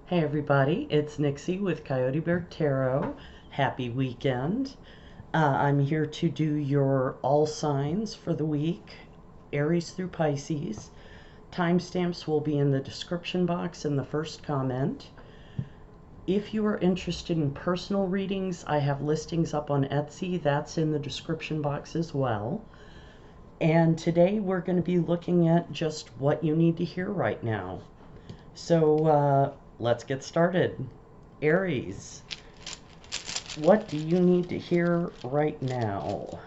Hey everybody, it's Nixie with Coyote Bear Tarot. Happy weekend. I'm here to do your all signs for the week, Aries through Pisces. Timestamps will be in the description box in the first comment. If you are interested in personal readings, I have listings up on Etsy. That's in the description box as well. And today we're going to be looking at just what you need to hear right now. So let's get started. Aries, what do you need to hear right now?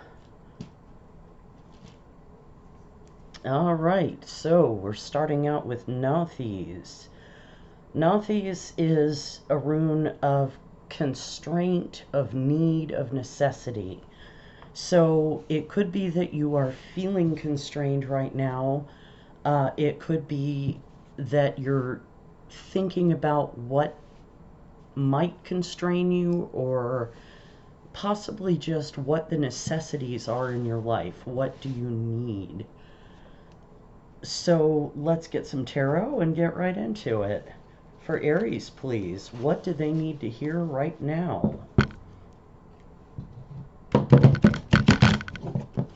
All right, so we're starting out with Nauthiz. Nauthiz is a rune of constraint, of need, of necessity. So it could be that you are feeling constrained right now. It could be that you're thinking about what might constrain you, or possibly just what the necessities are in your life. What do you need? So let's get some tarot and get right into it. For Aries, please, what do they need to hear right now?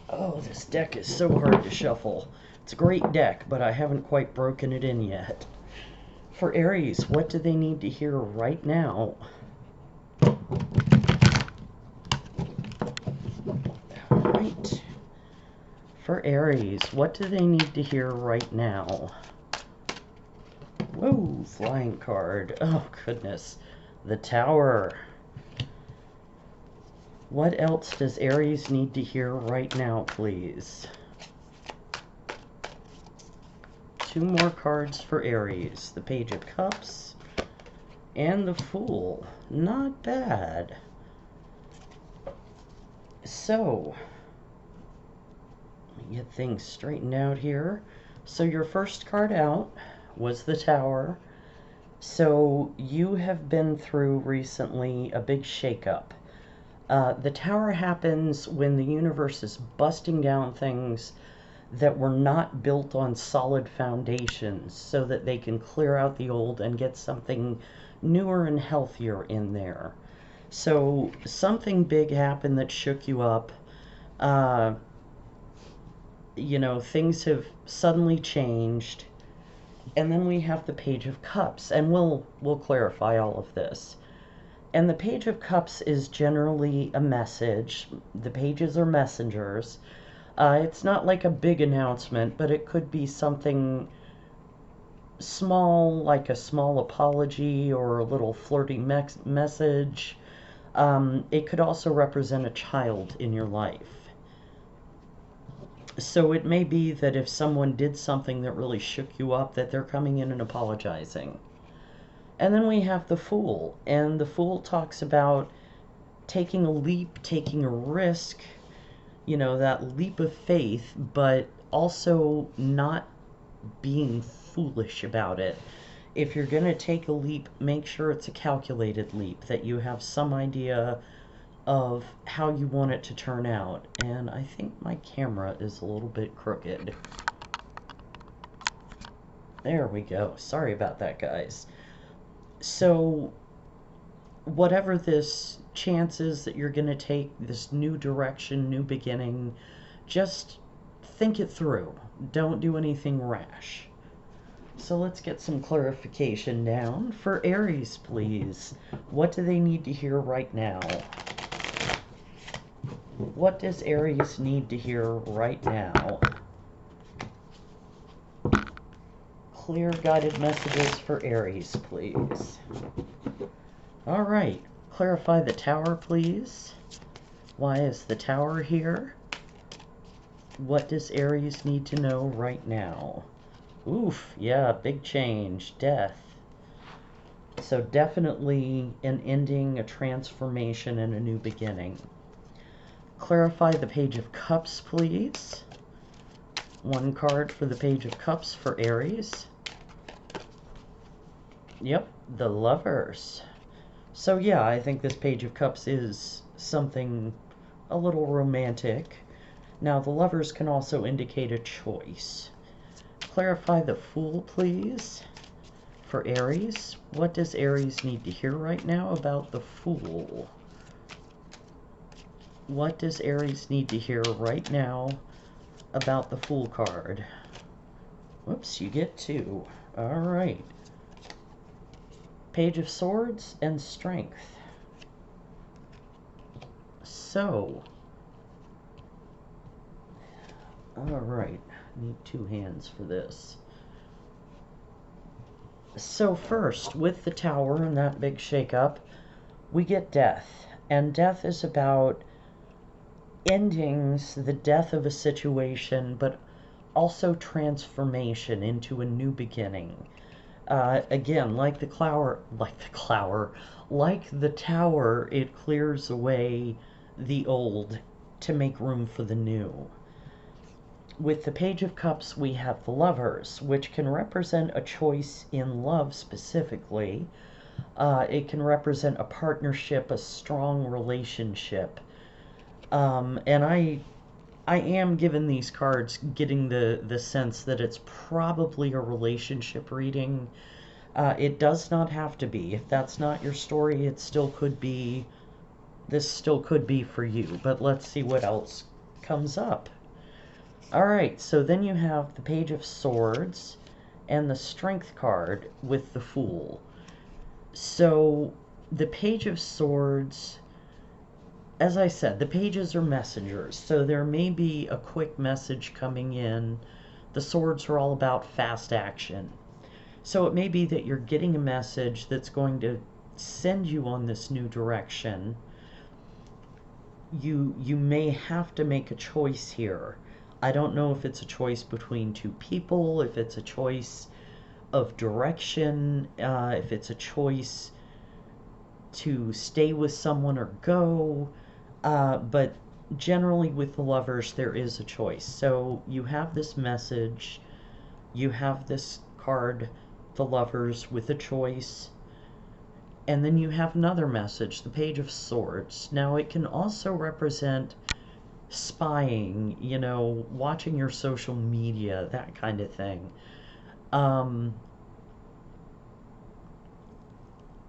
Oh, this deck is so hard to shuffle. It's a great deck, but I haven't quite broken it in yet. For Aries, what do they need to hear right now? Alright. For Aries, what do they need to hear right now? Whoa, flying card. Oh, goodness. The Tower. What else does Aries need to hear right now, please? Two more cards for Aries. The Page of Cups and the Fool. Not bad. So, let me get things straightened out here. So your first card out was the Tower. So you have been through recently a big shakeup. The Tower happens when the universe is busting down things that were not built on solid foundations so that they can clear out the old and get something newer and healthier in there. So something big happened that shook you up. Things have suddenly changed. And then we have the Page of Cups, and we'll clarify all of this. And the Page of Cups is generally a message. The pages are messengers. It's not like a big announcement, but it could be something small, like a small apology or a little flirty message. It could also represent a child in your life. So it may be that if someone did something that really shook you up, that they're coming in and apologizing. And then we have the Fool, and the Fool talks about taking a leap, taking a risk, that leap of faith, but also not being foolish about it. If you're going to take a leap, make sure it's a calculated leap, that you have some idea of how you want it to turn out. And I think my camera is a little bit crooked. There we go. Sorry about that, guys. So whatever this chance is that you're going to take, this new direction, new beginning, just think it through. Don't do anything rash. So let's get some clarification down. For Aries, please, what do they need to hear right now? What does Aries need to hear right now? Clear guided messages for Aries, please. All right, clarify the Tower, please. Why is the Tower here? What does Aries need to know right now? Oof, yeah, big change, death. So definitely an ending, a transformation, and a new beginning. Clarify the Page of Cups, please. One card for the Page of Cups for Aries. Yep, the Lovers. So yeah, I think this Page of Cups is something a little romantic. Now, the Lovers can also indicate a choice. Clarify the Fool, please. For Aries, what does Aries need to hear right now about the Fool? What does Aries need to hear right now about the Fool card? Whoops, you get 2. All right. Page of Swords and Strength. So, all right, need 2 hands for this. So first, with the Tower and that big shakeup, we get death. And death is about endings, the death of a situation, but also transformation into a new beginning. Again, like the Tower, it clears away the old to make room for the new. With the Page of Cups, we have the Lovers, which can represent a choice in love specifically. It can represent a partnership, a strong relationship. And I am given these cards getting the sense that it's probably a relationship reading. It does not have to be. If that's not your story, it still could be. This still could be for you. But let's see what else comes up. Alright, so then you have the Page of Swords and the Strength card with the Fool. So, the Page of Swords, as I said, the pages are messengers, so there may be a quick message coming in. The swords are all about fast action. So it may be that you're getting a message that's going to send you on this new direction. You may have to make a choice here. I don't know if it's a choice between 2 people, if it's a choice of direction, if it's a choice to stay with someone or go, but generally with the Lovers there is a choice. So you have this message, you have this card, the Lovers, with a choice, and then you have another message, the Page of Swords. Now it can also represent spying, you know, watching your social media, that kind of thing.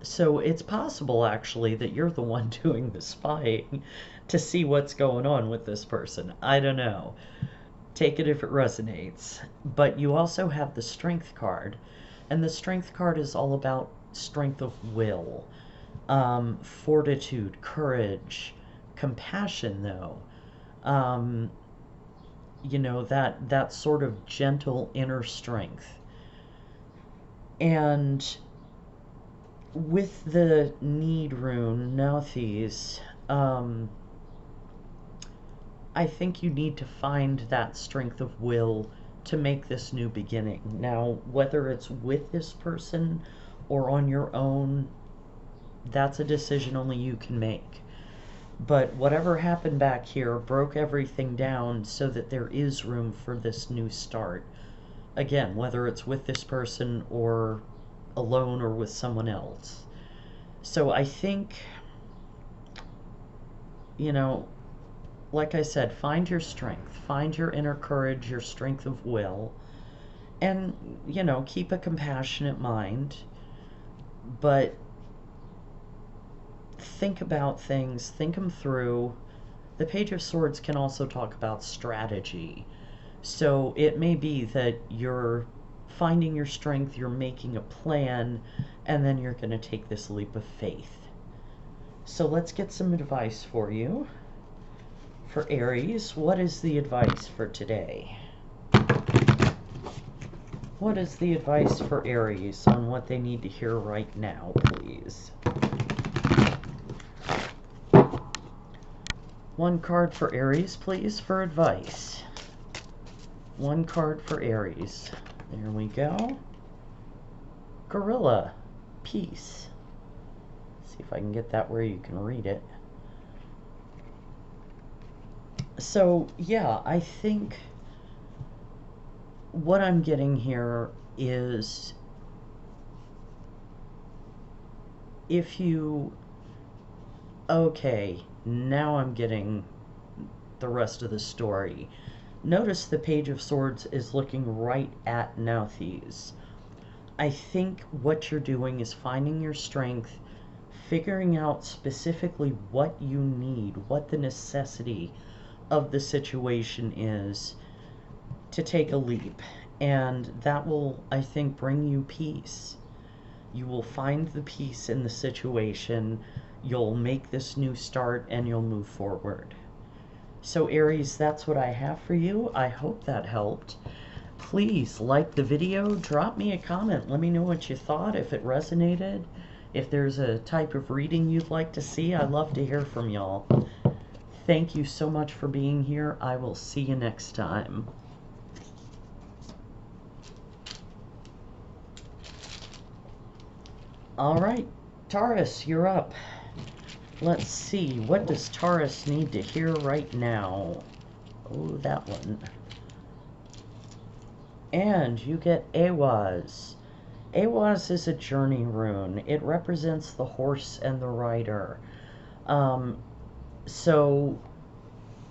So it's possible, actually, that you're the one doing the spying to see what's going on with this person. I don't know. Take it if it resonates. But you also have the Strength card, and the Strength card is all about strength of will, fortitude, courage, compassion, though. You know, that sort of gentle inner strength. And with the Need rune, Nauthiz, I think you need to find that strength of will to make this new beginning. Now, whether it's with this person or on your own, that's a decision only you can make. But whatever happened back here broke everything down so that there is room for this new start. Again, whether it's with this person or alone or with someone else. So I think, you know, like I said, find your strength. Find your inner courage, your strength of will. And, you know, keep a compassionate mind. But think about things, think them through. The Page of Swords can also talk about strategy. So it may be that you're finding your strength, you're making a plan, and then you're going to take this leap of faith. So let's get some advice for you. For Aries, what is the advice for today? What is the advice for Aries on what they need to hear right now, please? One card for Aries, please, for advice. One card for Aries. There we go. Gorilla. Peace. See if I can get that where you can read it. So, yeah, I think what I'm getting here is if you... Okay, now I'm getting the rest of the story. Notice the Page of Swords is looking right at Nauthiz. I think what you're doing is finding your strength, figuring out specifically what you need, what the necessity of the situation is to take a leap. And that will, I think, bring you peace. You will find the peace in the situation. You'll make this new start and you'll move forward. So Aries, that's what I have for you. I hope that helped. Please like the video, drop me a comment, let me know what you thought, if it resonated, if there's a type of reading you'd like to see. I'd love to hear from y'all. Thank you so much for being here. I will see you next time. All right, Taurus, you're up. Let's see, what does Taurus need to hear right now? Oh, that one. And you get Awaz. Awaz is a journey rune. It represents the horse and the rider. So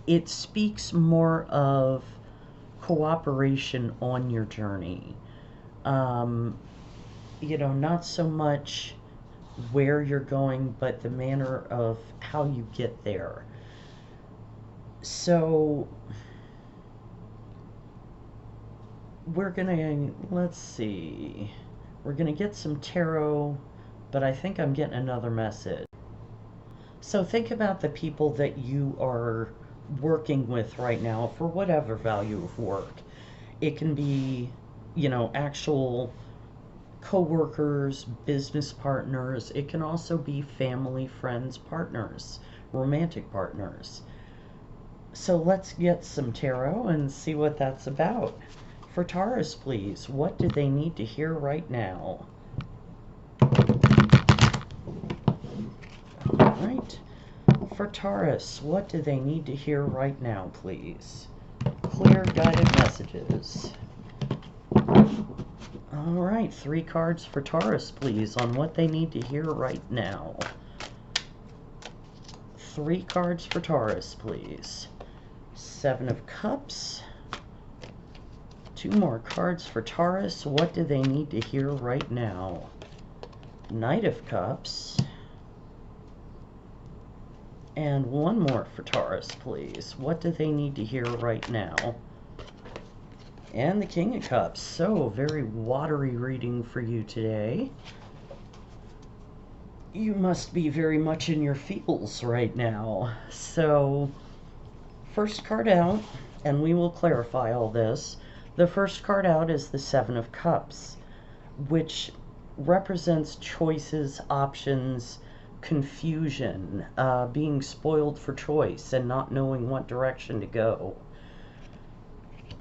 it speaks more of cooperation on your journey. You know, not so much where you're going, but the manner of how you get there. So we're gonna, let's see, we're gonna get some tarot, but I think I'm getting another message. So think about the people that you are working with right now for whatever value of work. It can be, you know, actual co-workers, business partners. It can also be family, friends, partners, romantic partners. So let's get some tarot and see what that's about. For Taurus, please, what do they need to hear right now? All right. For Taurus, what do they need to hear right now, please? Clear guided messages. All right, 3 cards for Taurus, please, on what they need to hear right now. 3 cards for Taurus, please. 7 of Cups. 2 more cards for Taurus. What do they need to hear right now? Knight of Cups. And 1 more for Taurus, please. What do they need to hear right now? And the King of Cups. So, very watery reading for you today. You must be very much in your feels right now. So, first card out, and we will clarify all this. The first card out is the 7 of Cups, which represents choices, options, confusion, being spoiled for choice and not knowing what direction to go.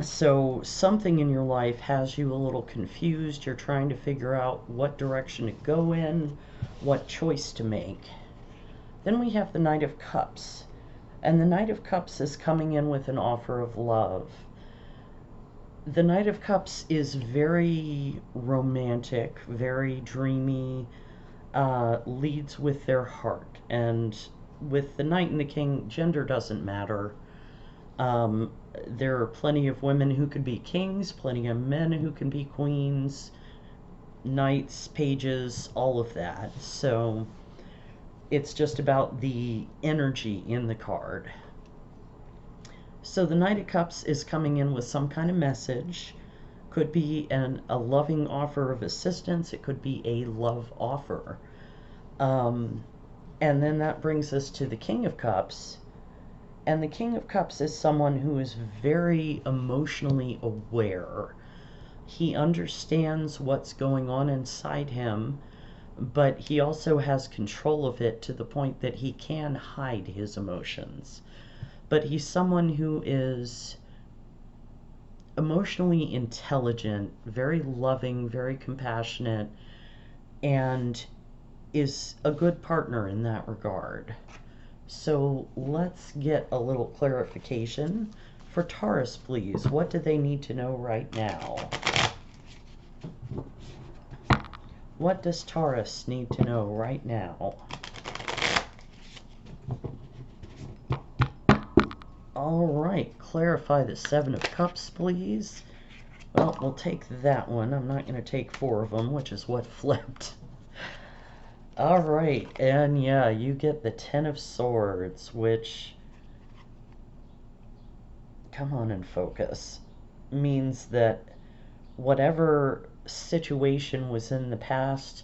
So something in your life has you a little confused. You're trying to figure out what direction to go in, what choice to make. Then we have the Knight of Cups. And the Knight of Cups is coming in with an offer of love. The Knight of Cups is very romantic, very dreamy, leads with their heart. And with the Knight and the King, gender doesn't matter. There are plenty of women who could be kings, plenty of men who can be queens, knights, pages, all of that. So it's just about the energy in the card. So the Knight of Cups is coming in with some kind of message. Could be a loving offer of assistance. It could be a love offer. And then that brings us to the King of Cups. And the King of Cups is someone who is very emotionally aware. He understands what's going on inside him, but he also has control of it to the point that he can hide his emotions. But he's someone who is emotionally intelligent, very loving, very compassionate, and is a good partner in that regard. So let's get a little clarification. For Taurus, please, what do they need to know right now? What does Taurus need to know right now? All right, clarify the 7 of Cups, please. Well, we'll take that one. I'm not going to take 4 of them, which is what flipped. All right, and yeah, you get the 10 of Swords, which, come on and focus, means that whatever situation was in the past,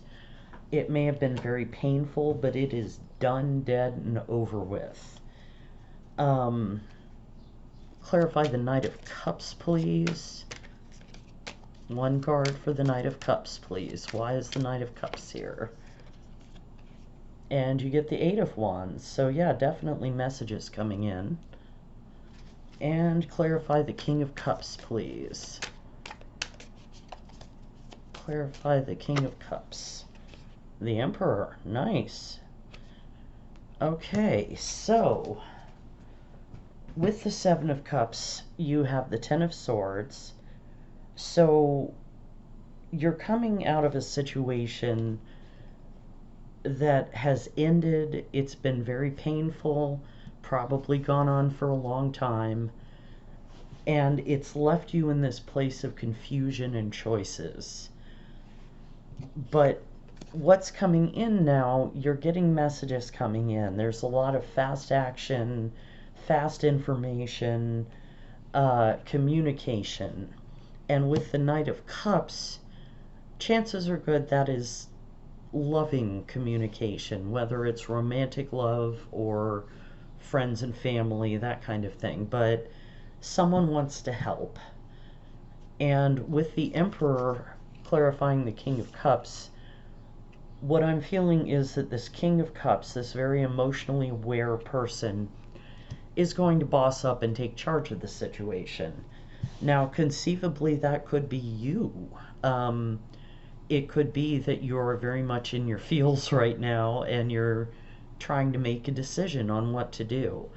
it may have been very painful, but it is done, dead, and over with. Clarify the Knight of Cups, please. 1 card for the Knight of Cups, please. Why is the Knight of Cups here? And you get the 8 of Wands. So yeah, definitely messages coming in. And clarify the King of Cups, please. Clarify the King of Cups. The Emperor. Nice. Okay, so with the 7 of Cups, you have the 10 of Swords. So you're coming out of a situation that has ended. It's been very painful, probably gone on for a long time, and it's left you in this place of confusion and choices. But what's coming in now, you're getting messages coming in. There's a lot of fast action, fast information, communication. And with the Knight of Cups, chances are good that is loving communication, whether it's romantic love or friends and family, that kind of thing. But someone wants to help. And with the Emperor clarifying the King of Cups, what I'm feeling is that this King of Cups, this very emotionally aware person, is going to boss up and take charge of the situation. Now, conceivably, that could be you. It could be that you're very much in your feels right now and you're trying to make a decision on what to do.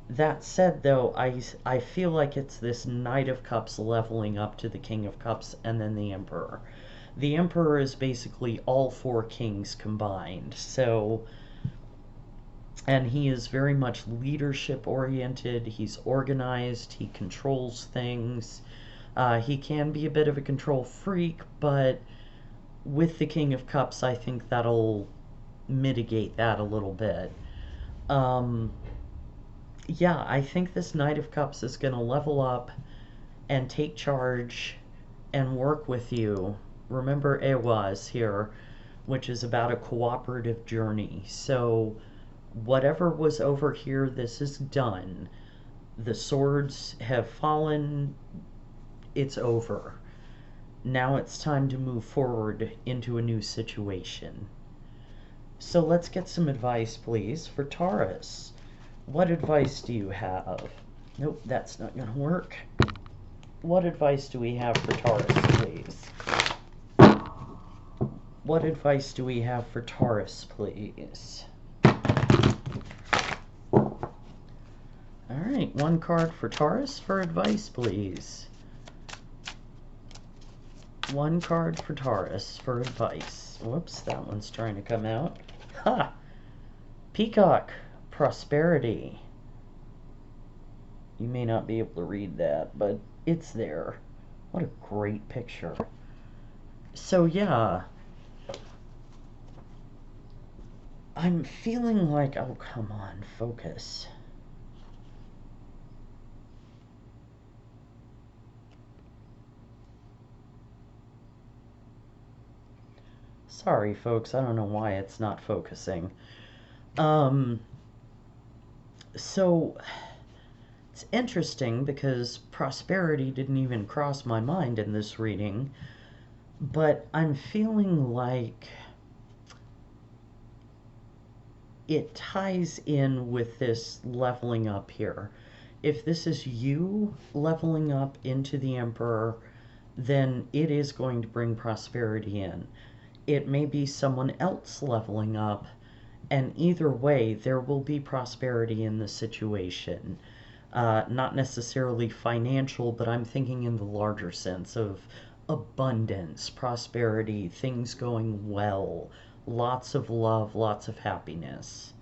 That said, though, I feel like it's this Knight of Cups leveling up to the King of Cups and then the Emperor. The Emperor is basically all 4 kings combined, so, and he is very much leadership oriented. He's organized, he controls things. He can be a bit of a control freak, but with the King of Cups, I think that'll mitigate that a little bit. Yeah, I think this Knight of Cups is going to level up and take charge and work with you. Remember Ewa here, which is about a cooperative journey. So whatever was over here, this is done. The swords have fallen. It's over. Now it's time to move forward into a new situation. So let's get some advice, please, for Taurus. What advice do you have? Nope, that's not going to work. What advice do we have for Taurus, please? What advice do we have for Taurus, please? Alright, 1 card for Taurus for advice, please. 1 card for Taurus for advice. Whoops, that one's trying to come out. Ha! Peacock, prosperity. You may not be able to read that, but it's there. What a great picture. So yeah, I'm feeling like, oh, come on, focus. Sorry, folks, I don't know why it's not focusing. So, it's interesting because prosperity didn't even cross my mind in this reading, but I'm feeling like it ties in with this leveling up here. If this is you leveling up into the Emperor, then it is going to bring prosperity in. It may be someone else leveling up, and either way, there will be prosperity in the situation. Not necessarily financial, but I'm thinking in the larger sense of abundance, prosperity, things going well, lots of love, lots of happiness.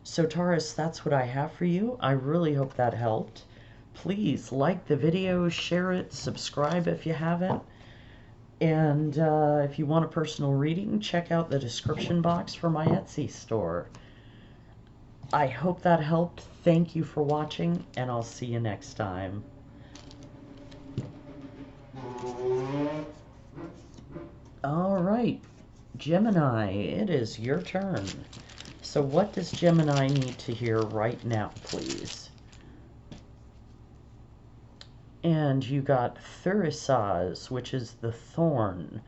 So Taurus, that's what I have for you. I really hope that helped. please like the video, share it, subscribe if you haven't. And if you want a personal reading, check out the description box for my Etsy store. I hope that helped. Thank you for watching, and I'll see you next time. All right, Gemini, it is your turn. So what does Gemini need to hear right now, please? And you got Thurisaz, which is the thorn.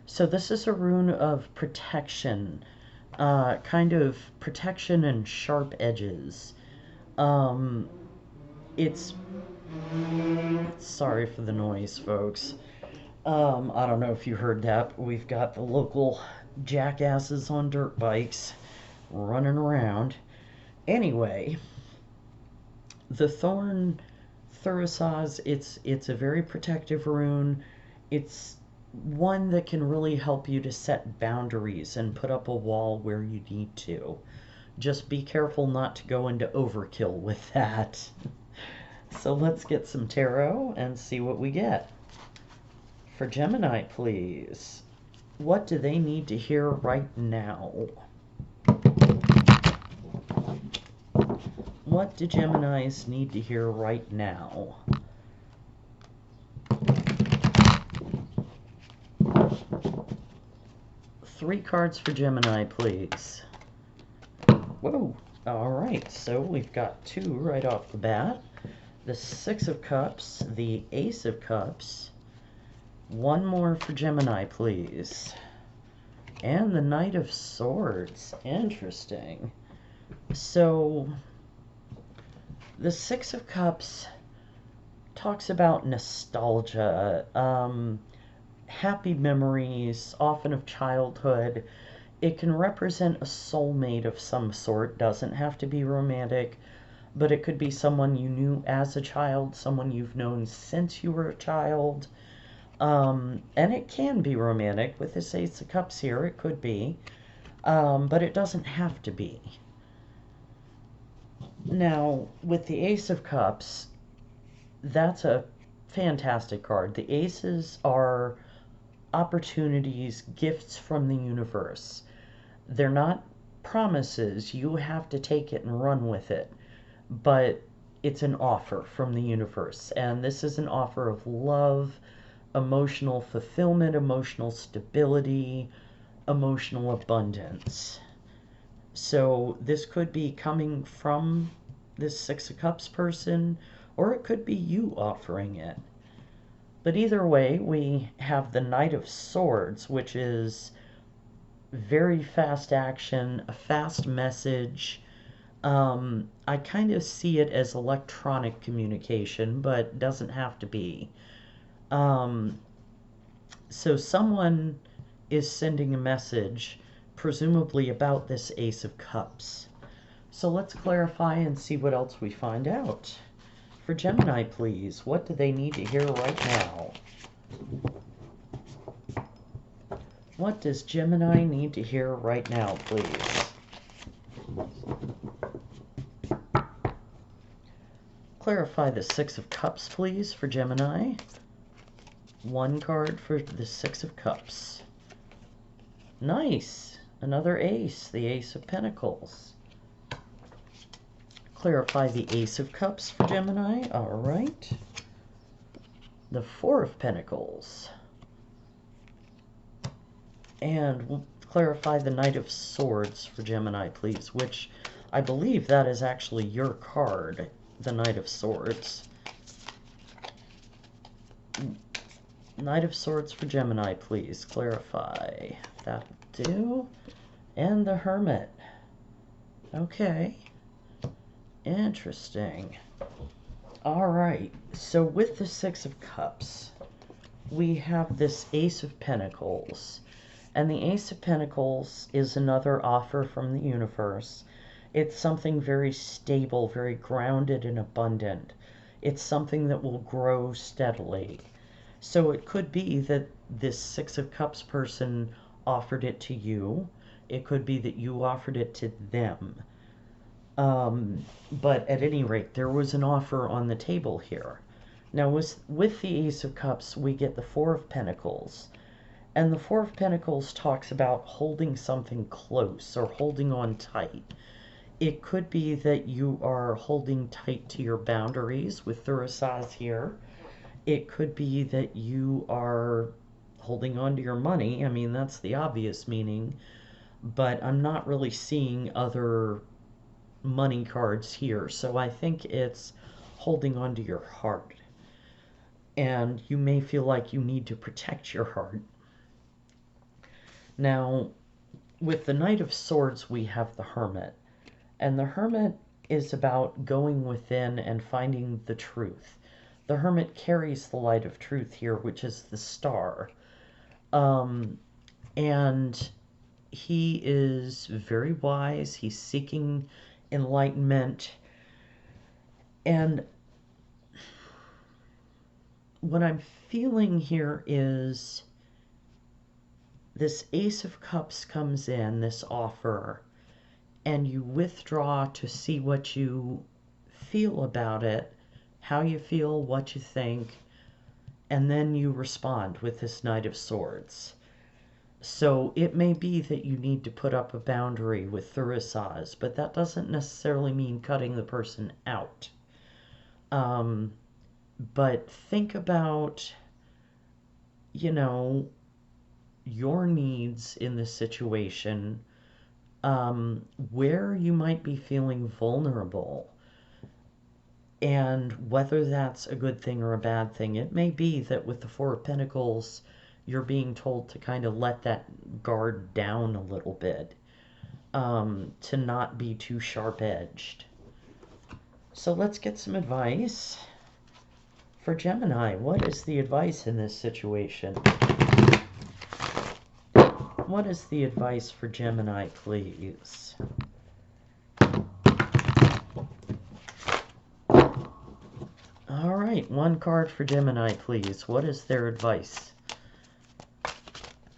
So this is a rune of protection, kind of protection and sharp edges. It's, sorry for the noise, folks. I don't know if you heard that, but we've got the local jackasses on dirt bikes running around. Anyway, the thorn Thurisaz, it's a very protective rune. It's one that can really help you to set boundaries and put up a wall where you need to. Just be careful not to go into overkill with that. So let's get some tarot and see what we get. For Gemini, please. What do they need to hear right now? What do Geminis need to hear right now? Three cards for Gemini, please. Whoa. All right, so we've got two right off the bat. The Six of Cups, the Ace of Cups. One more for Gemini, please. And the Knight of Swords. Interesting. So, the Six of Cups talks about nostalgia, happy memories, often of childhood. It can represent a soulmate of some sort. Doesn't have to be romantic, but it could be someone you knew as a child, someone you've known since you were a child. And it can be romantic. With this Ace of Cups here, it could be. But it doesn't have to be. Now, with the Ace of Cups, that's a fantastic card. The aces are opportunities, gifts from the universe. They're not promises. You have to take it and run with it. But it's an offer from the universe. And this is an offer of love, emotional fulfillment, emotional stability, emotional abundance. So this could be coming from this Six of Cups person, or it could be you offering it. But either way, we have the Knight of Swords, which is very fast action, a fast message. I kind of see it as electronic communication, but doesn't have to be. So someone is sending a message, presumably about this Ace of Cups. So let's clarify and see what else we find out. For Gemini, please, what do they need to hear right now? What does Gemini need to hear right now, please? Clarify the Six of Cups, please, for Gemini. One card for the Six of Cups. Nice. Another ace, the Ace of Pentacles. Clarify the Ace of Cups for Gemini. All right. The Four of Pentacles. And we'll clarify the Knight of Swords for Gemini, please, which I believe that is actually your card, the Knight of Swords. Knight of Swords for Gemini, please. Clarify. That'll do. And the Hermit. Okay. Interesting. Alright, so with the Six of Cups, we have this Ace of Pentacles. And the Ace of Pentacles is another offer from the universe. It's something very stable, very grounded and abundant. It's something that will grow steadily. So it could be that this Six of Cups person offered it to you. It could be that you offered it to them. But at any rate, there was an offer on the table here. Now, with the Ace of Cups, we get the Four of Pentacles. And the Four of Pentacles talks about holding something close or holding on tight. It could be that you are holding tight to your boundaries with Thurisaz here. It could be that you are holding on to your money. I mean, that's the obvious meaning. But I'm not really seeing other money cards here. So I think it's holding on to your heart. And you may feel like you need to protect your heart. Now, with the Knight of Swords, we have the Hermit. And the Hermit is about going within and finding the truth. The Hermit carries the light of truth here, which is the star. And he is very wise. He's seeking enlightenment. And what I'm feeling here is this Ace of Cups comes in, this offer, and you withdraw to see what you feel about it, how you feel, what you think, and then you respond with this Knight of Swords. So it may be that you need to put up a boundary with Thurisaz, but that doesn't necessarily mean cutting the person out. But think about, your needs in this situation, where you might be feeling vulnerable, and whether that's a good thing or a bad thing. It may be that with the Four of Pentacles, you're being told to kind of let that guard down a little bit, to not be too sharp-edged. So let's get some advice for Gemini. What is the advice in this situation? What is the advice for Gemini, please? All right, one card for Gemini, please. What is their advice?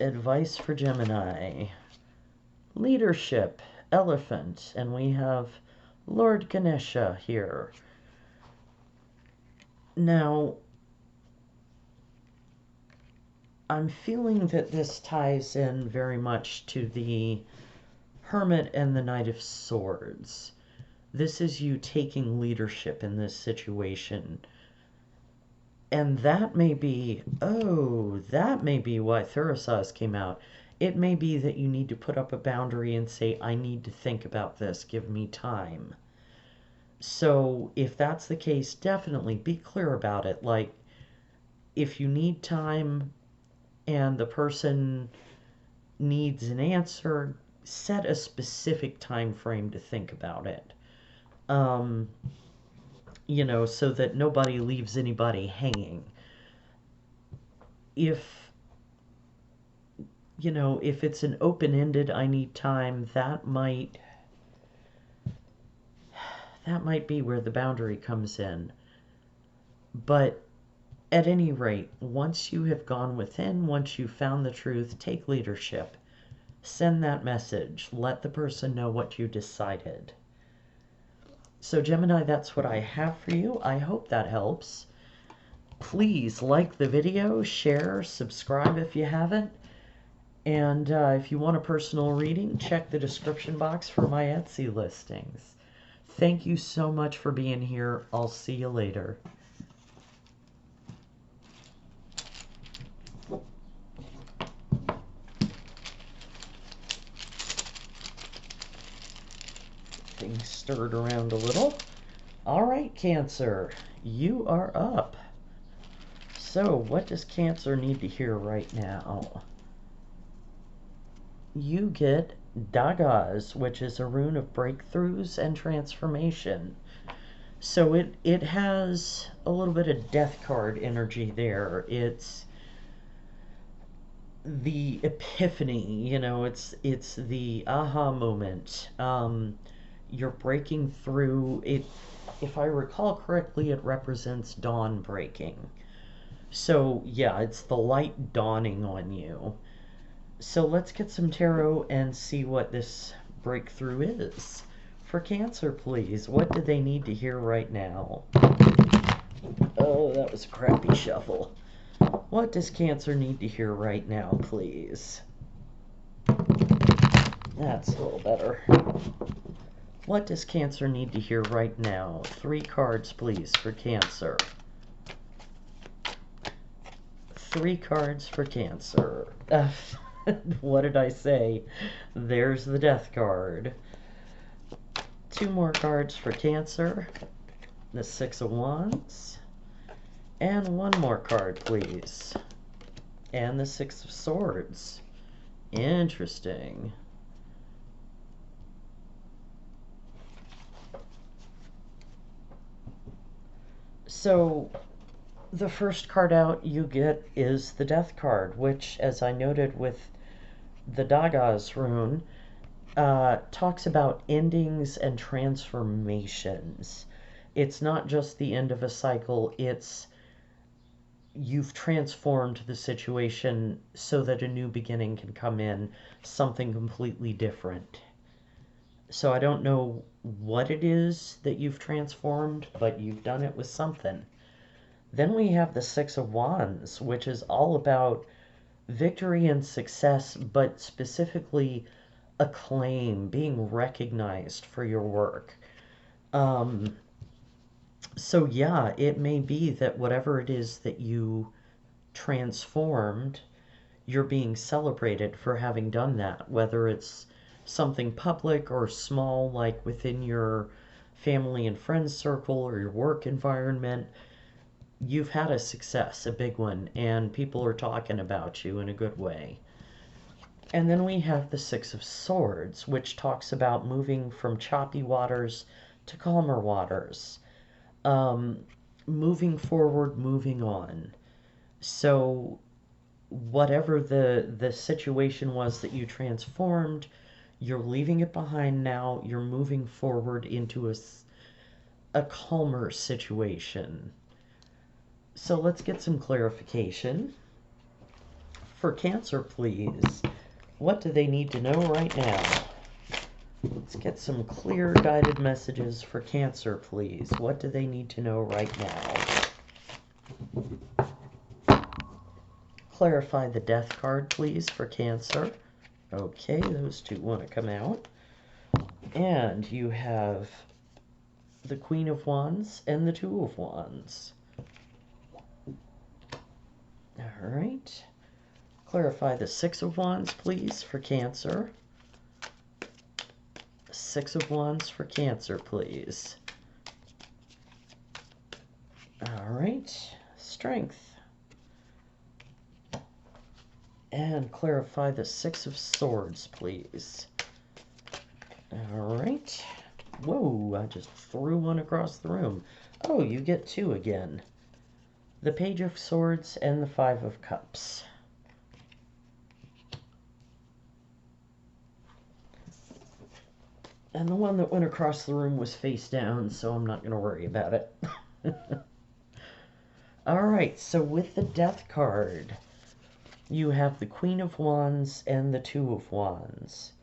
Advice for Gemini. Leadership, Elephant, and we have Lord Ganesha here. Now, I'm feeling that this ties in very much to the Hermit and the Knight of Swords. This is you taking leadership in this situation. And that may be, that may be why Thurisaz came out. It may be that you need to put up a boundary and say, I need to think about this, give me time. So if that's the case, definitely be clear about it. Like, if you need time and the person needs an answer, set a specific time frame to think about it. So that nobody leaves anybody hanging. If it's an open-ended, I need time, that might be where the boundary comes in. But at any rate, once you have gone within, once you've found the truth, take leadership. Send that message. Let the person know what you decided. So Gemini, that's what I have for you. I hope that helps. Please like the video, share, subscribe if you haven't. And if you want a personal reading, check the description box for my Etsy listings. Thank you so much for being here. I'll see you later. Things stirred around a little. All right, Cancer, you are up. So, what does Cancer need to hear right now? You get Dagas, which is a rune of breakthroughs and transformation. So it has a little bit of death card energy there. It's the epiphany, it's the aha moment. You're breaking through it. If I recall correctly, it represents dawn breaking. So yeah, it's the light dawning on you. So let's get some tarot and see what this breakthrough is for Cancer, please. What do they need to hear right now? Oh, that was a crappy shuffle. What does Cancer need to hear right now, please? That's a little better. What does Cancer need to hear right now? 3 cards, please, for Cancer. 3 cards for Cancer. What did I say? There's the Death card. 2 more cards for Cancer. The 6 of Wands. And 1 more card, please. And the 6 of Swords. Interesting. So, the first card out you get is the Death card, which, as I noted with the Dagaz rune, talks about endings and transformations. It's not just the end of a cycle, it's you've transformed the situation so that a new beginning can come in, something completely different. So I don't know what it is that you've transformed, but you've done it with something. Then we have the 6 of Wands, which is all about victory and success, but specifically acclaim, being recognized for your work. So yeah, it may be that whatever it is that you transformed, you're being celebrated for having done that, whether it's something public or small, like within your family and friends circle or your work environment. You've had a success, a big one, and people are talking about you in a good way. And then we have the 6 of Swords, which talks about moving from choppy waters to calmer waters. Moving forward, moving on. So whatever the situation was that you transformed, you're leaving it behind now. You're moving forward into a calmer situation. So let's get some clarification. For Cancer, please. What do they need to know right now? Let's get some clear guided messages for Cancer, please. What do they need to know right now? Clarify the Death card, please, for Cancer. Okay, those 2 want to come out. And you have the Queen of Wands and the 2 of Wands. All right. Clarify the 6 of Wands, please, for Cancer. 6 of Wands for Cancer, please. All right. Strength. And clarify the 6 of Swords, please. All right. Whoa, I just threw 1 across the room. Oh, you get 2 again. The Page of Swords and the 5 of Cups. And the one that went across the room was face down, so I'm not going to worry about it. Alright, so with the Death card, you have the Queen of Wands and the 2 of Wands.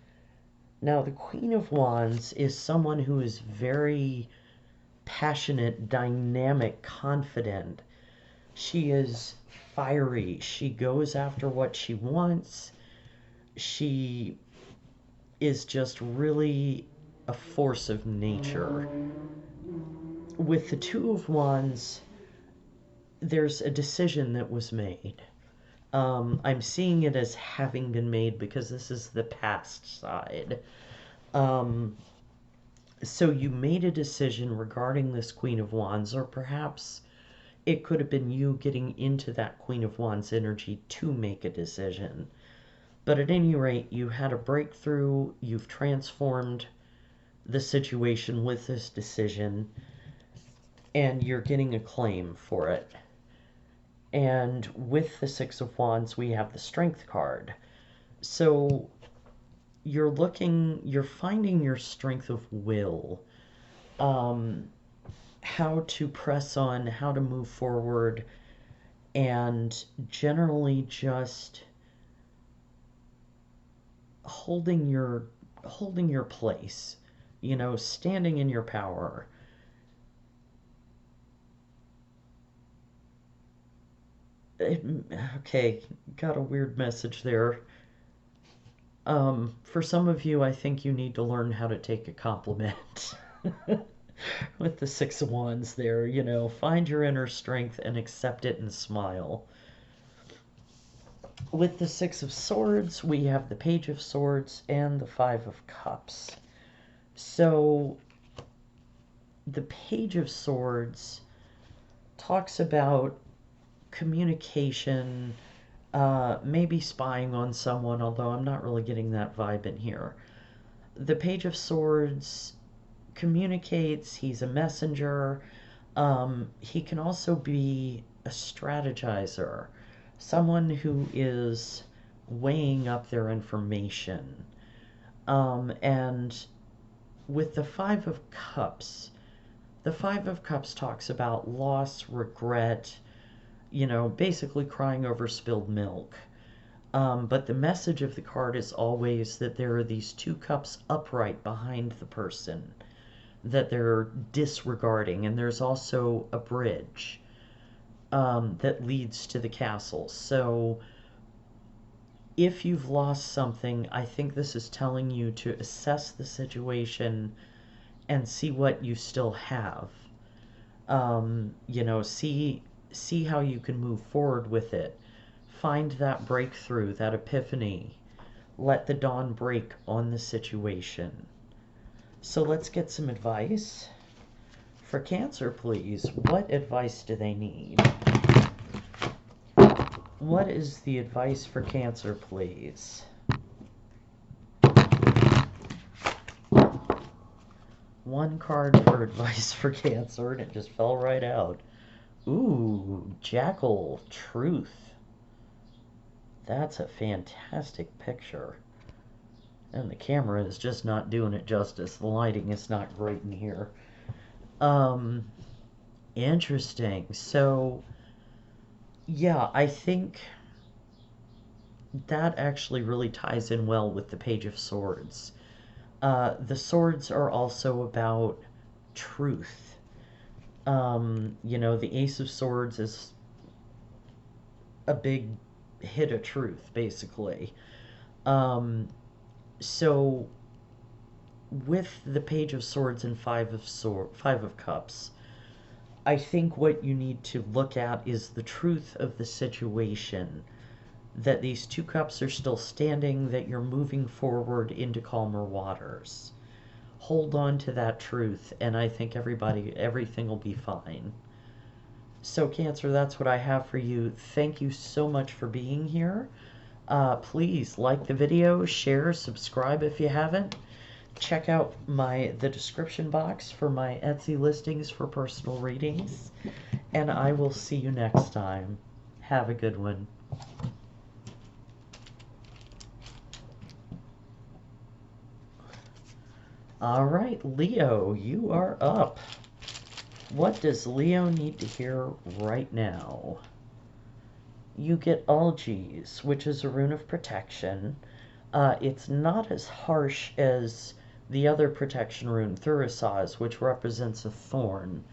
Now, the Queen of Wands is someone who is very passionate, dynamic, confident. She is fiery. She goes after what she wants. She is just really a force of nature. With the 2 of Wands, there's a decision that was made. I'm seeing it as having been made because this is the past side. So you made a decision regarding this Queen of Wands, or perhaps it could have been you getting into that Queen of Wands energy to make a decision. But at any rate, you had a breakthrough, you've transformed the situation with this decision, and you're getting acclaim for it. And with the 6 of Wands, we have the Strength card. So you're finding your strength of will, how to press on, how to move forward, and generally just holding your place. you know, standing in your power. Okay, got a weird message there. For some of you, I think you need to learn how to take a compliment. With the Six of Wands there, you know, find your inner strength and accept it and smile. With the Six of Swords, we have the Page of Swords and the Five of Cups. So, the Page of Swords talks about communication, maybe spying on someone, although I'm not really getting that vibe in here. The Page of Swords communicates, he's a messenger. He can also be a strategizer, someone who is weighing up their information. And with the Five of Cups, the Five of Cups talks about loss, regret, you know, basically crying over spilled milk. But the message of the card is always that there are these two cups upright behind the person that they're disregarding, and there's also a bridge that leads to the castle. So if you've lost something, I think this is telling you to assess the situation and see what you still have. You know, see how you can move forward with it. Find that breakthrough, that epiphany. Let the dawn break on the situation. So let's get some advice. For Cancer, please, what advice do they need? What is the advice for Cancer, please? One card for advice for Cancer, and it just fell right out. Ooh, Jackal, Truth. That's a fantastic picture. And the camera is just not doing it justice. The lighting is not great in here. Interesting. So, yeah, I think that actually really ties in well with the Page of Swords. The swords are also about truth. You know, the Ace of Swords is a big hit of truth, basically. So, with the Page of Swords and Five of Cups, I think what you need to look at is the truth of the situation. That these two cups are still standing, that you're moving forward into calmer waters. Hold on to that truth, and I think everything will be fine. So, Cancer, that's what I have for you. Thank you so much for being here. Please like the video, share, subscribe if you haven't. Check out the description box for my Etsy listings for personal readings. And I will see you next time. Have a good one. All right, Leo, you are up. What does Leo need to hear right now? You get Algi's, which is a rune of protection. It's not as harsh as the other protection rune, Thurisaz, which represents a thorn.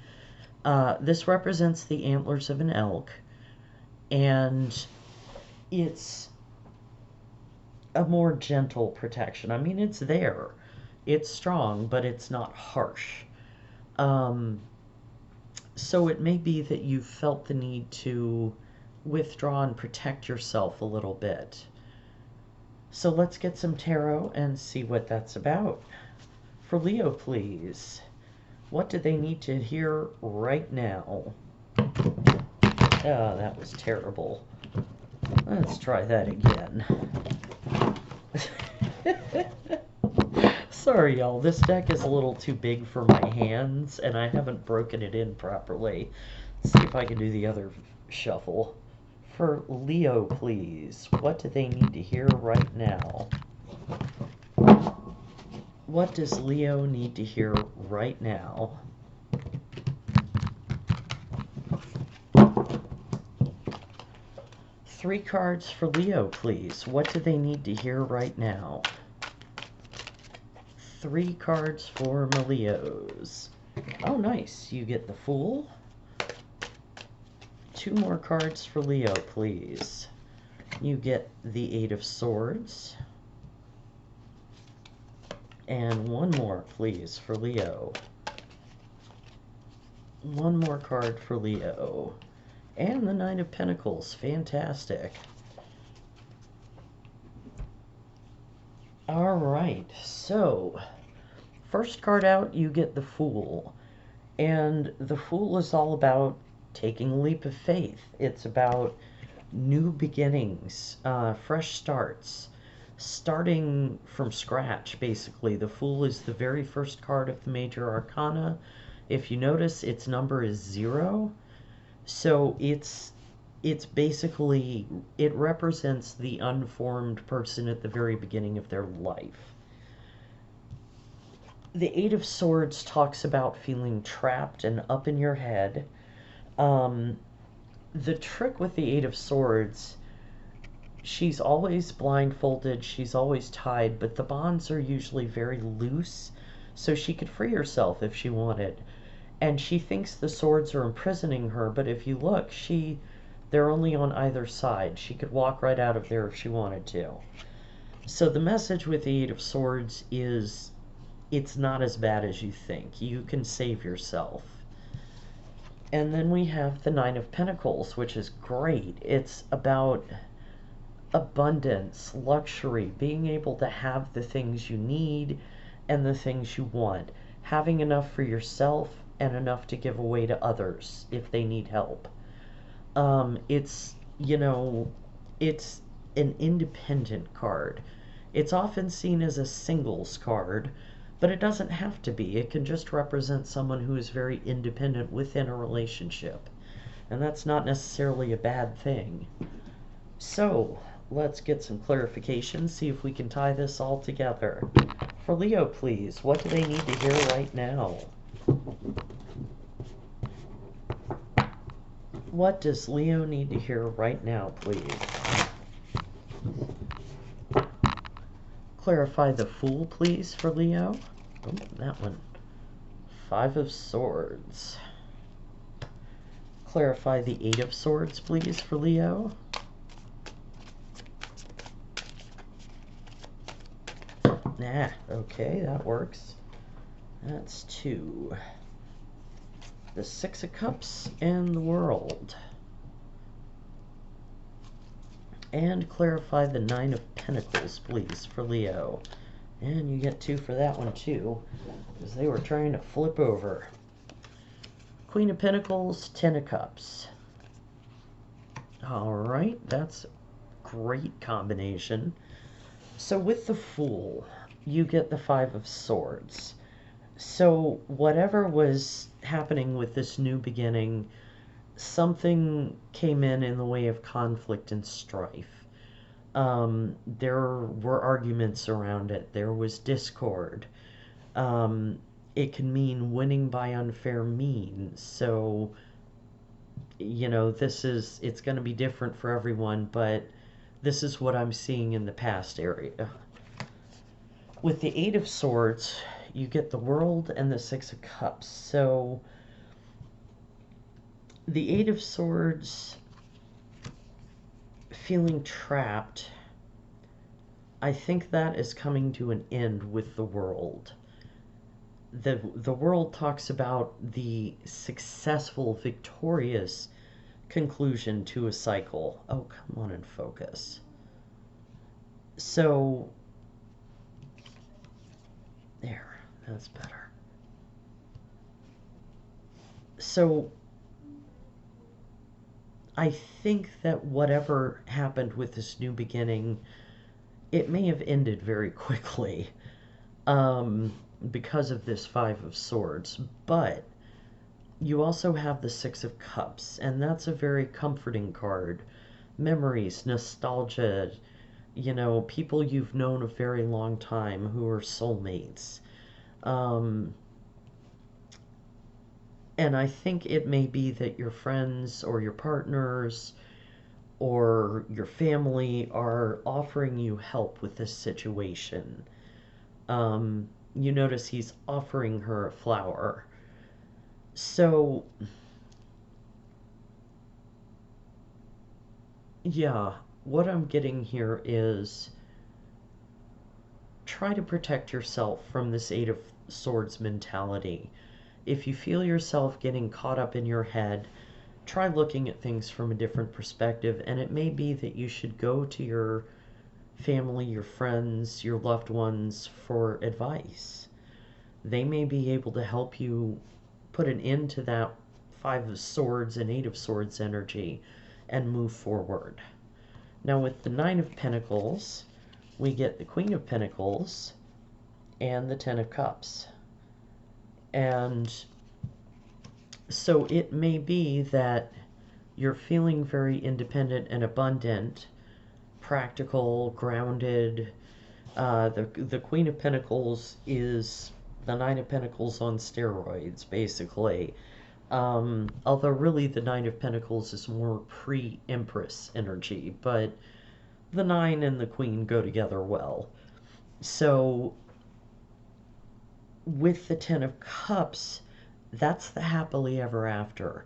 This represents the antlers of an elk, and it's a more gentle protection. I mean, it's there. It's strong, but it's not harsh. So it may be that you felt the need to withdraw and protect yourself a little bit. So let's get some tarot and see what that's about. For Leo, please, what do they need to hear right now? Oh, that was terrible. Let's try that again. Sorry, y'all, this deck is a little too big for my hands, and I haven't broken it in properly. Let's see if I can do the other shuffle. For Leo, please, what do they need to hear right now? What does Leo need to hear right now? Three cards for Leo, please. What do they need to hear right now? 3 cards for my Leos. Oh, nice. You get the Fool. 2 more cards for Leo, please. You get the 8 of Swords. And 1 more, please, for Leo. 1 more card for Leo. And the 9 of Pentacles. Fantastic. Alright, so first card out, you get the Fool. And the Fool is all about taking a leap of faith. It's about new beginnings, fresh starts, starting from scratch, basically. The Fool is the very first card of the Major Arcana. If you notice, its number is 0. So it's basically, it represents the unformed person at the very beginning of their life. The 8 of Swords talks about feeling trapped and up in your head. The trick with the 8 of Swords, she's always blindfolded, she's always tied, but the bonds are usually very loose, so she could free herself if she wanted. And she thinks the swords are imprisoning her, but if you look, they're only on either side. She could walk right out of there if she wanted to. So the message with the 8 of Swords is, it's not as bad as you think. You can save yourself. And then we have the 9 of Pentacles, which is great. It's about abundance, luxury, being able to have the things you need and the things you want. Having enough for yourself and enough to give away to others if they need help. It's, it's an independent card. It's often seen as a singles card, but it doesn't have to be. It can just represent someone who is very independent within a relationship. And that's not necessarily a bad thing. So, let's get some clarification, see if we can tie this all together. For Leo, please, what do they need to hear right now? What does Leo need to hear right now, please? Clarify the Fool, please, for Leo. Oh, that one. 5 of Swords. Clarify the 8 of Swords, please, for Leo. Nah, okay, that works. That's 2. The 6 of Cups and the World. And clarify the 9 of Pentacles, please, for Leo. And you get 2 for that one, too, because they were trying to flip over. Queen of Pentacles, 10 of Cups. Alright, that's a great combination. So with the Fool, you get the 5 of Swords. So whatever was happening with this new beginning, something came in the way of conflict and strife. There were arguments around it. There was discord. It can mean winning by unfair means. So, it's going to be different for everyone, but this is what I'm seeing in the past area. With the 8 of Swords, you get the World and the 6 of Cups. So, the 8 of Swords, feeling trapped, I think that is coming to an end with the World. The World talks about the successful, victorious conclusion to a cycle. Oh, come on and focus. So, there, that's better. So, I think that whatever happened with this new beginning, it may have ended very quickly because of this 5 of Swords. But you also have the 6 of Cups, and that's a very comforting card. Memories, nostalgia, people you've known a very long time who are soulmates. And I think it may be that your friends or your partners or your family are offering you help with this situation. you notice he's offering her a flower. So, yeah, what I'm getting here is try to protect yourself from this Eight of Swords mentality. If you feel yourself getting caught up in your head, try looking at things from a different perspective, and it may be that you should go to your family, your friends, your loved ones for advice. They may be able to help you put an end to that Five of Swords and Eight of Swords energy and move forward. Now, with the Nine of Pentacles, we get the Queen of Pentacles and the Ten of Cups. And so it may be that you're feeling very independent and abundant, practical, grounded. The Queen of Pentacles is the Nine of Pentacles on steroids, basically. Although really the Nine of Pentacles is more pre-Empress energy, but the Nine and the Queen go together well. So with the Ten of Cups, that's the happily ever after.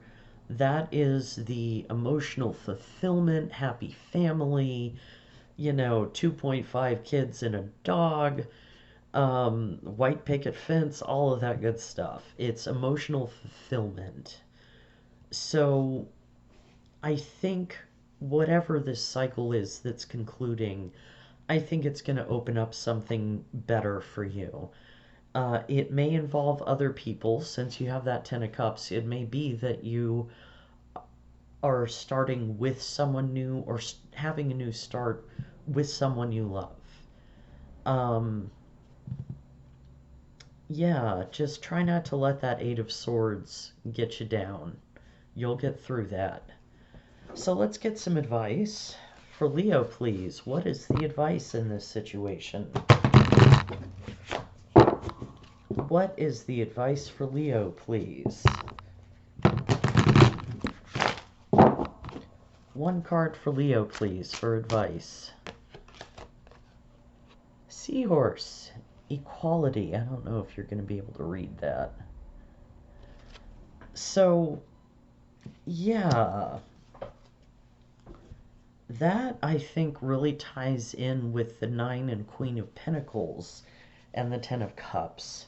That is the emotional fulfillment, happy family, 2.5 kids and a dog, white picket fence, all of that good stuff. It's emotional fulfillment. So I think whatever this cycle is that's concluding, I think it's going to open up something better for you. It may involve other people, since you have that Ten of Cups. It may be that you are starting with someone new or having a new start with someone you love. Yeah, just try not to let that Eight of Swords get you down. You'll get through that. So let's get some advice. For Leo, please, what is the advice in this situation? What is the advice for Leo, please? One card for Leo, please, for advice. Seahorse. Equality. I don't know if you're going to be able to read that. So, yeah. That, I think, really ties in with the Nine and Queen of Pentacles and the Ten of Cups.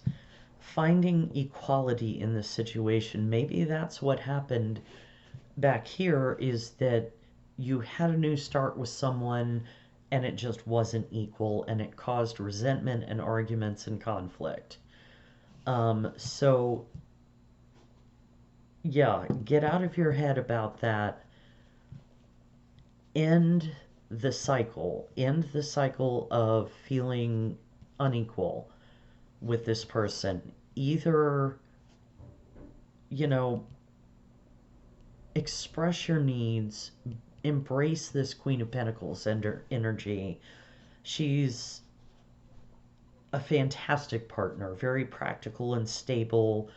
Finding equality in this situation. Maybe that's what happened back here, is that you had a new start with someone and it just wasn't equal, and it caused resentment and arguments and conflict. So, yeah, get out of your head about that. End the cycle. End the cycle of feeling unequal with this person. Either, express your needs, embrace this Queen of Pentacles energy. She's a fantastic partner, very practical and stable,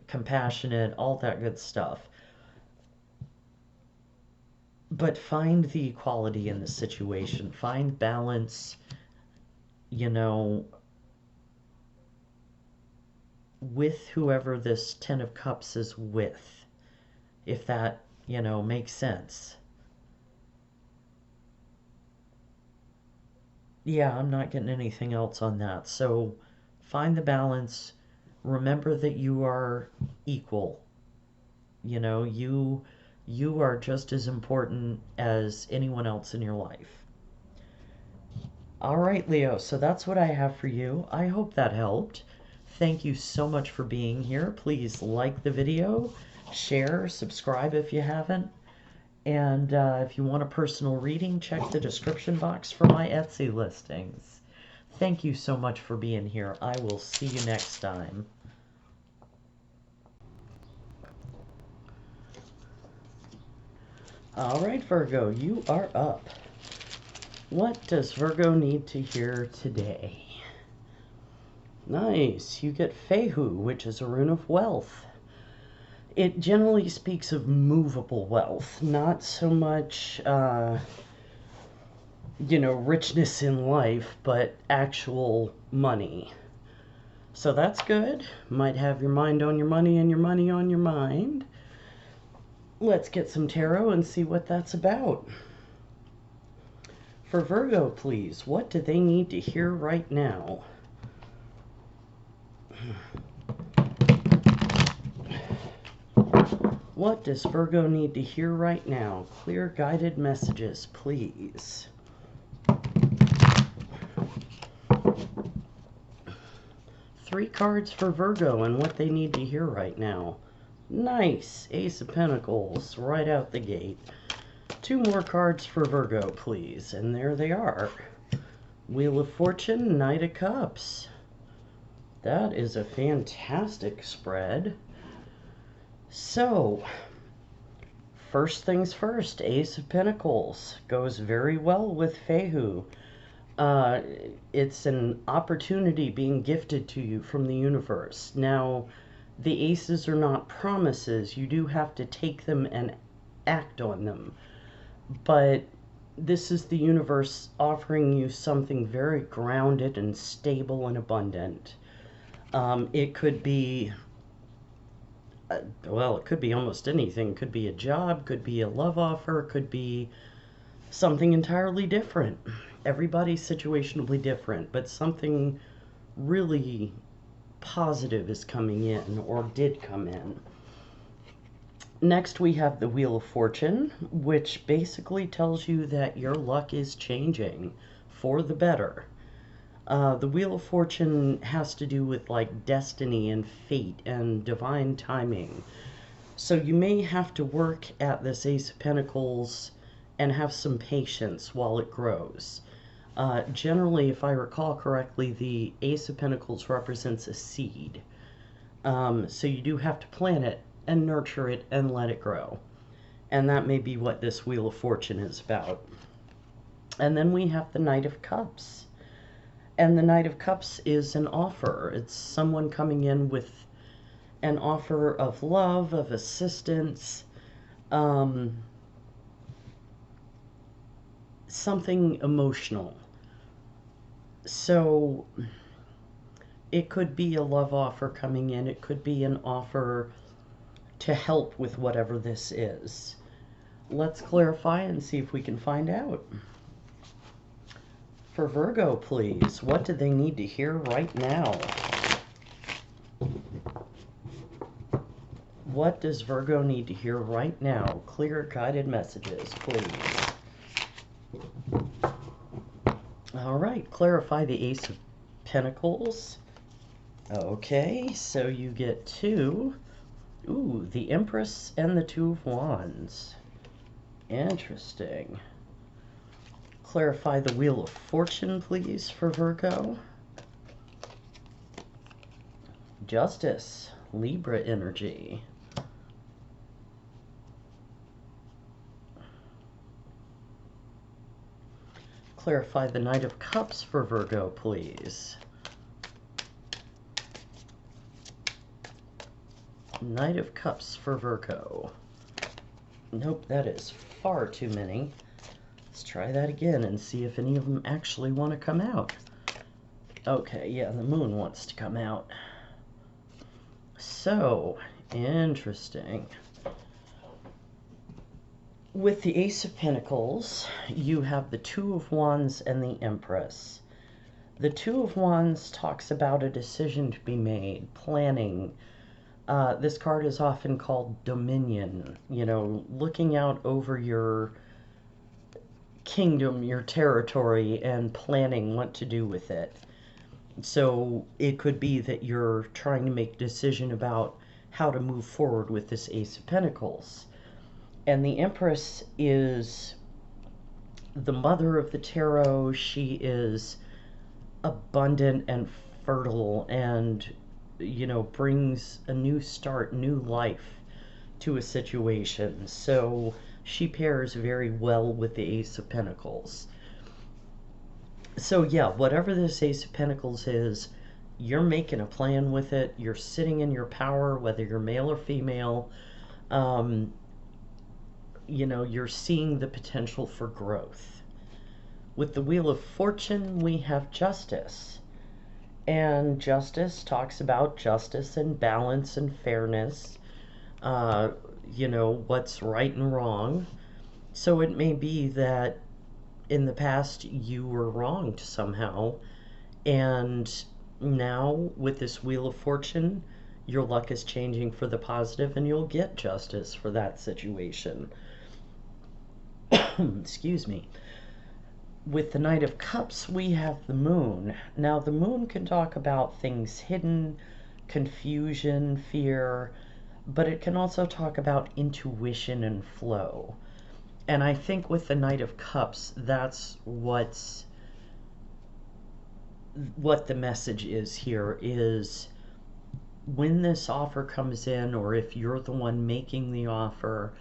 compassionate, all that good stuff. But find the equality in the situation. Find balance, with whoever this Ten of Cups is with. If that, makes sense. Yeah, I'm not getting anything else on that. So find the balance. Remember that you are equal. You are just as important as anyone else in your life. All right, Leo, so that's what I have for you. I hope that helped. Thank you so much for being here. Please like the video, share, subscribe if you haven't. And if you want a personal reading, check the description box for my Etsy listings. Thank you so much for being here. I will see you next time. All right, Virgo, you are up. What does Virgo need to hear today? Nice. You get Fehu, which is a rune of wealth. It generally speaks of movable wealth, not so much, richness in life, but actual money. So that's good. Might have your mind on your money and your money on your mind. Let's get some tarot and see what that's about. For Virgo, please, what do they need to hear right now? What does Virgo need to hear right now? Clear guided messages, please. Three cards for Virgo and what they need to hear right now. Nice. Ace of Pentacles right out the gate. Two more cards for Virgo, please. And there they are. Wheel of Fortune, Knight of Cups. That is a fantastic spread. So, first things first, Ace of Pentacles goes very well with Fehu. It's an opportunity being gifted to you from the universe. Now, the aces are not promises. You do have to take them and act on them. But this is the universe offering you something very grounded and stable and abundant. It could be, well, it could be almost anything. It could be a job, could be a love offer, could be something entirely different. Everybody's situationally different, but something really positive is coming in, or did come in. Next, we have the Wheel of Fortune, which basically tells you that your luck is changing for the better. The Wheel of Fortune has to do with like destiny and fate and divine timing. So you may have to work at this Ace of Pentacles and have some patience while it grows. Generally, if I recall correctly, the Ace of Pentacles represents a seed. So you do have to plant it and nurture it and let it grow. And that may be what this Wheel of Fortune is about. And then we have the Knight of Cups. And the Knight of Cups is an offer. It's someone coming in with an offer of love, of assistance, something emotional. So it could be a love offer coming in. It could be an offer to help with whatever this is. Let's clarify and see if we can find out. For Virgo, please, what do they need to hear right now? What does Virgo need to hear right now? Clear guided messages, please. All right, clarify the Ace of Pentacles. Okay, so you get two. Ooh, the Empress and the Two of Wands. Interesting. Clarify the Wheel of Fortune, please, for Virgo. Justice, Libra energy. Clarify the Knight of Cups for Virgo, please. Knight of Cups for Virgo. Nope, that is far too many. Let's try that again and see if any of them actually want to come out. Okay, yeah, the Moon wants to come out. So, interesting. With the Ace of Pentacles, you have the Two of Wands and the Empress. The Two of Wands talks about a decision to be made, planning. This card is often called dominion, you know, looking out over your kingdom, your territory, and planning what to do with it. So it could be that you're trying to make a decision about how to move forward with this Ace of Pentacles. And the Empress is the mother of the tarot. She is abundant and fertile and, you know, brings a new start, new life to a situation. So she pairs very well with the Ace of Pentacles. So yeah, whatever this Ace of Pentacles is, you're making a plan with it. You're sitting in your power, whether you're male or female. You know, you're seeing the potential for growth. With the Wheel of Fortune, we have Justice. And justice talks about justice and balance and fairness, uh, what's right and wrong. So it may be that in the past you were wronged somehow, and now with this Wheel of Fortune, your luck is changing for the positive and you'll get justice for that situation. Excuse me. With the Knight of Cups, we have the Moon. Now, the Moon can talk about things hidden, confusion, fear, but it can also talk about intuition and flow. And I think with the Knight of Cups, that's what the message is here is when this offer comes in, or if you're the one making the offer,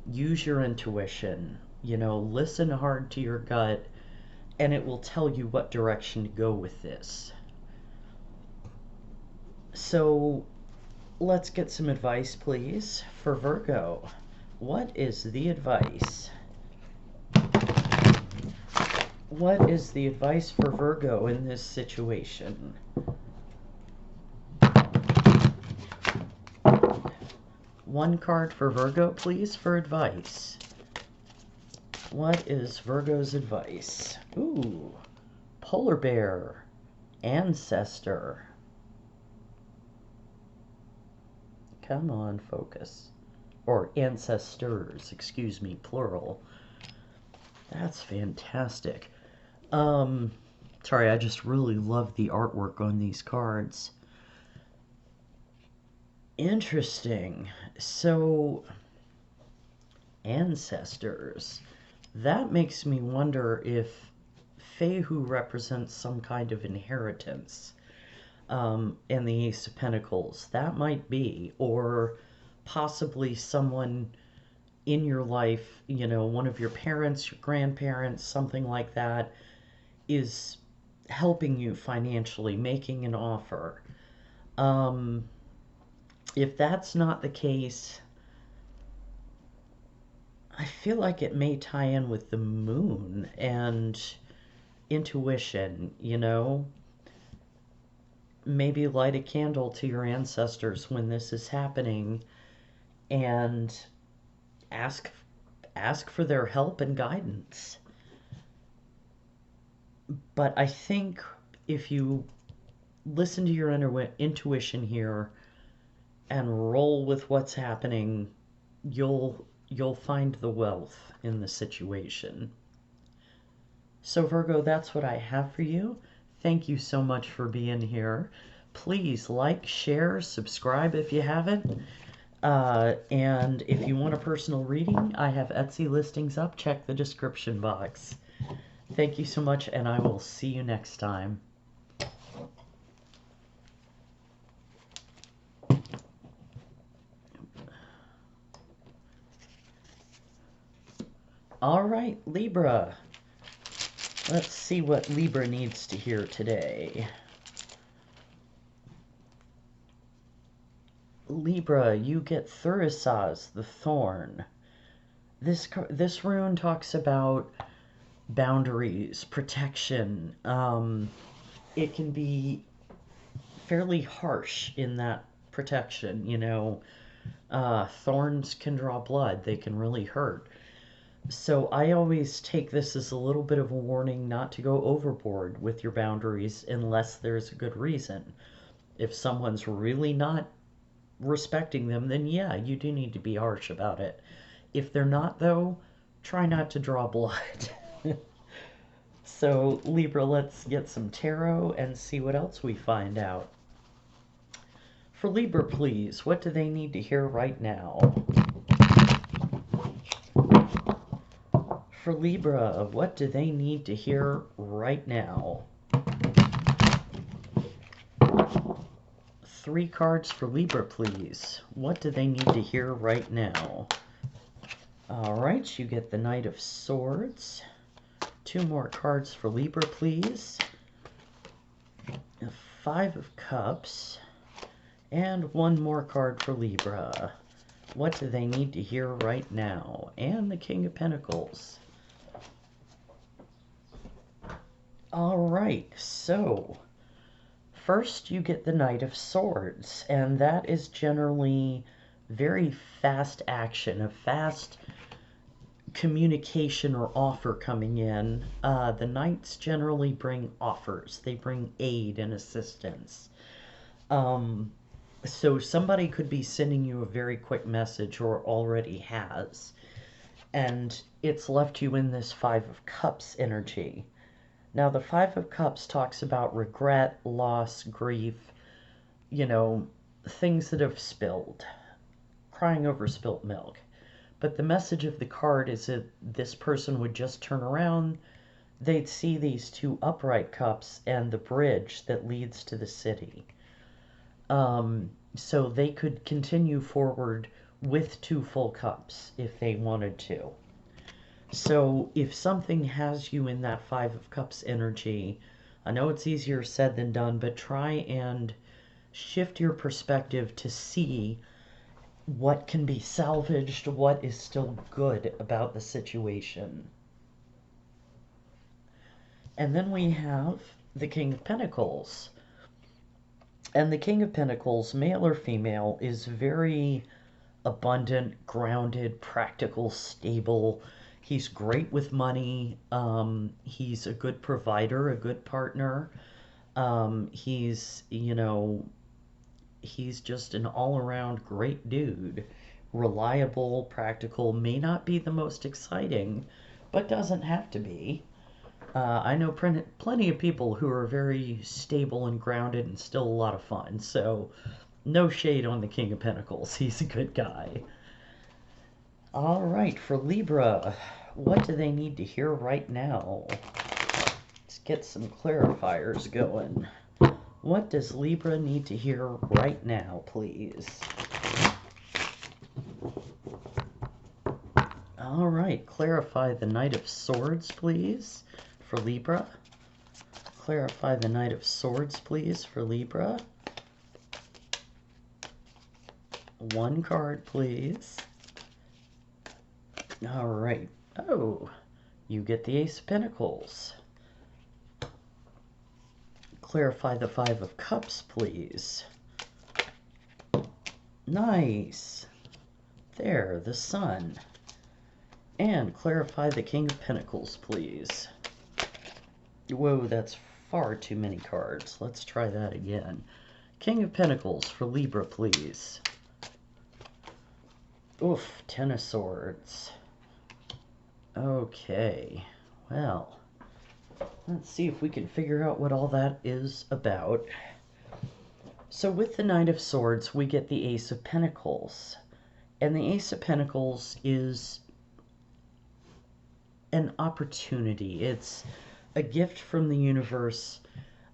use your intuition. Listen hard to your gut, and it will tell you what direction to go with this. So let's get some advice, please, for Virgo. What is the advice? What is the advice for Virgo in this situation? One card for Virgo, please, for advice. What is Virgo's advice? Ooh, Polar Bear, Ancestor. Come on, focus. Or ancestors, excuse me, plural. That's fantastic. Sorry, I just really love the artwork on these cards. Interesting. So, ancestors. That makes me wonder if Fehu represents some kind of inheritance. And the Ace of Pentacles. That might be. Or possibly someone in your life, one of your parents, your grandparents, something like that, is helping you financially, making an offer. If that's not the case, I feel like it may tie in with the Moon and intuition, Maybe light a candle to your ancestors when this is happening and ask for their help and guidance. But I think if you listen to your intuition here and roll with what's happening, you'll find the wealth in the situation. So Virgo, that's what I have for you. Thank you so much for being here. Please like, share, subscribe if you haven't. And if you want a personal reading, I have Etsy listings up. Check the description box. Thank you so much, and I will see you next time. All right, Libra. Let's see what Libra needs to hear today. Libra, you get Thurisaz, the Thorn. This rune talks about boundaries, protection. It can be fairly harsh in that protection, Thorns can draw blood. They can really hurt. So I always take this as a little bit of a warning not to go overboard with your boundaries unless there's a good reason. If someone's really not respecting them, then yeah, you do need to be harsh about it. If they're not, though, try not to draw blood. So, Libra, let's get some tarot and see what else we find out. For Libra, please, what do they need to hear right now? For Libra, what do they need to hear right now? 3 cards for Libra, please. What do they need to hear right now? Alright, you get the Knight of Swords. 2 more cards for Libra, please. The 5 of Cups. And 1 more card for Libra. What do they need to hear right now? And the King of Pentacles. Alright, so First, you get the Knight of Swords, and that is generally very fast action, a fast communication or offer coming in. The Knights generally bring offers, they bring aid and assistance. So somebody could be sending you a very quick message or already has, and it's left you in this Five of Cups energy. Now, the Five of Cups talks about regret, loss, grief, things that have spilled, crying over spilt milk. But the message of the card is that this person would just turn around, they'd see these two upright cups and the bridge that leads to the city. So they could continue forward with two full cups if they wanted to. So if something has you in that Five of Cups energy, I know it's easier said than done, but try and shift your perspective to see what can be salvaged, what is still good about the situation. And then we have the King of Pentacles. And the King of Pentacles, male or female, is very abundant, grounded, practical, stable. He's great with money. He's a good provider, a good partner. He's just an all-around great dude. Reliable, practical, may not be the most exciting, but doesn't have to be. I know plenty of people who are very stable and grounded and still a lot of fun, so no shade on the King of Pentacles. He's a good guy. All right, for Libra, what do they need to hear right now? Let's get some clarifiers going. What does Libra need to hear right now, please? All right, clarify the Knight of Swords, please, for Libra. Clarify the Knight of Swords, please, for Libra. One card, please. All right. Oh, you get the Ace of Pentacles. Clarify the Five of Cups, please. Nice. There, the Sun. And clarify the King of Pentacles, please. Whoa, that's far too many cards. Let's try that again. King of Pentacles for Libra, please. Oof, Ten of Swords. Okay, well, let's see if we can figure out what all that is about. So with the Knight of Swords, we get the Ace of Pentacles. And the Ace of Pentacles is an opportunity. It's a gift from the universe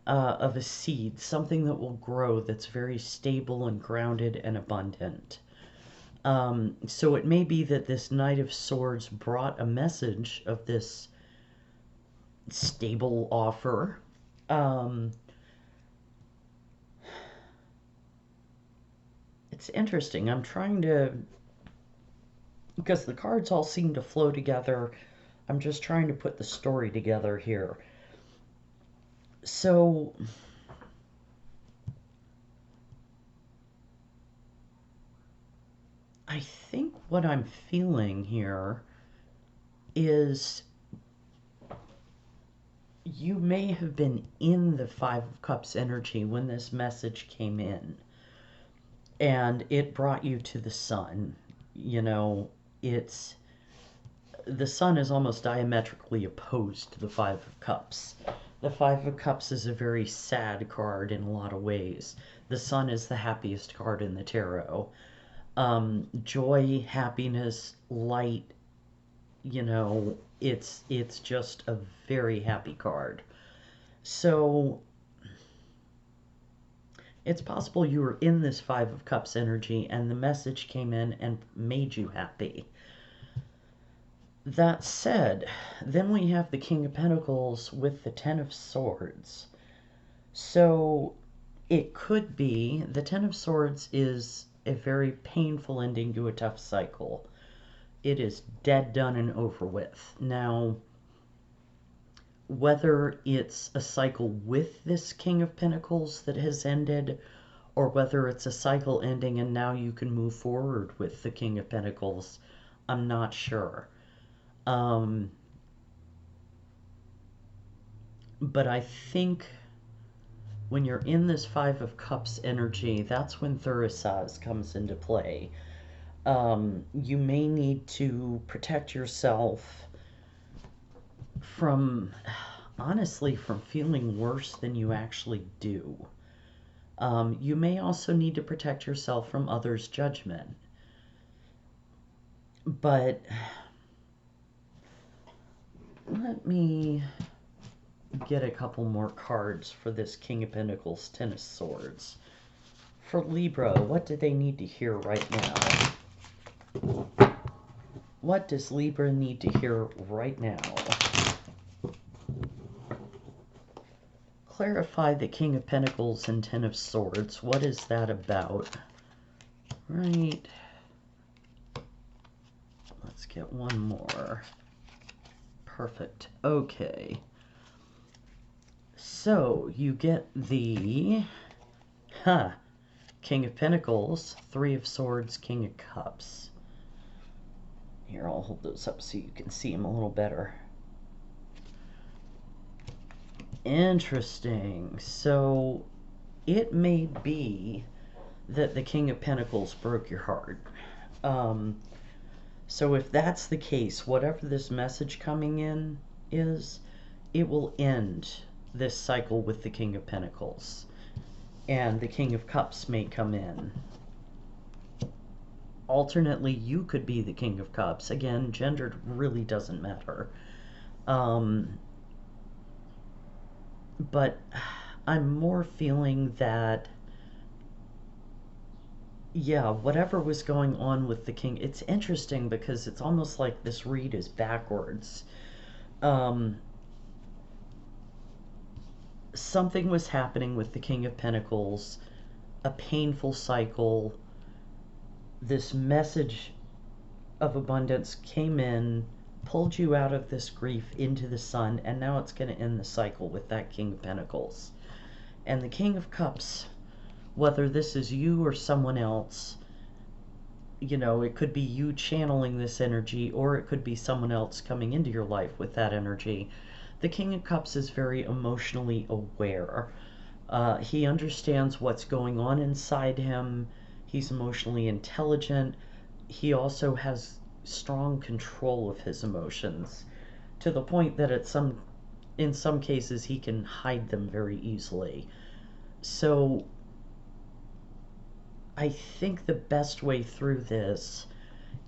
of a seed, something that will grow that's very stable and grounded and abundant. So it may be that this Knight of Swords brought a message of this stable offer. It's interesting. I'm trying to, because the cards all seem to flow together, I'm just trying to put the story together here. So I think what I'm feeling here is you may have been in the Five of Cups energy when this message came in, and it brought you to the Sun. The Sun is almost diametrically opposed to the Five of Cups. The Five of Cups is a very sad card in a lot of ways. The Sun is the happiest card in the tarot. Joy, happiness, light, it's just a very happy card. So it's possible you were in this Five of Cups energy and the message came in and made you happy. That said, then we have the King of Pentacles with the Ten of Swords. So it could be the Ten of Swords is a very painful ending to a tough cycle. It is dead, done, and over with. Now, whether it's a cycle with this King of Pentacles that has ended, or whether it's a cycle ending and now you can move forward with the King of Pentacles, I'm not sure. But I think when you're in this Five of Cups energy, that's when Thurisaz comes into play. You may need to protect yourself from, honestly, from feeling worse than you actually do. You may also need to protect yourself from others' judgment. But let me get a couple more cards for this King of Pentacles, Ten of Swords. For Libra, what do they need to hear right now? What does Libra need to hear right now? Clarify the King of Pentacles and Ten of Swords. What is that about? Right. Let's get one more. Perfect. Okay. So, you get the King of Pentacles, Three of Swords, King of Cups. Here, I'll hold those up so you can see them a little better. Interesting. So, it may be that the King of Pentacles broke your heart. So if that's the case, whatever this message coming in is, it will end this cycle with the King of Pentacles. And the King of Cups may come in. Alternately, you could be the King of Cups. Again, gender really doesn't matter. But I'm more feeling that, yeah, whatever was going on with the King, it's interesting because it's almost like this read is backwards. Something was happening with the King of Pentacles, a painful cycle. This message of abundance came in, pulled you out of this grief into the sun, and now it's going to end the cycle with that King of Pentacles. And the King of Cups, whether this is you or someone else, you know, it could be you channeling this energy, or it could be someone else coming into your life with that energy. The King of Cups is very emotionally aware. He understands what's going on inside him. He's emotionally intelligent. He also has strong control of his emotions, to the point that in some cases he can hide them very easily. So I think the best way through this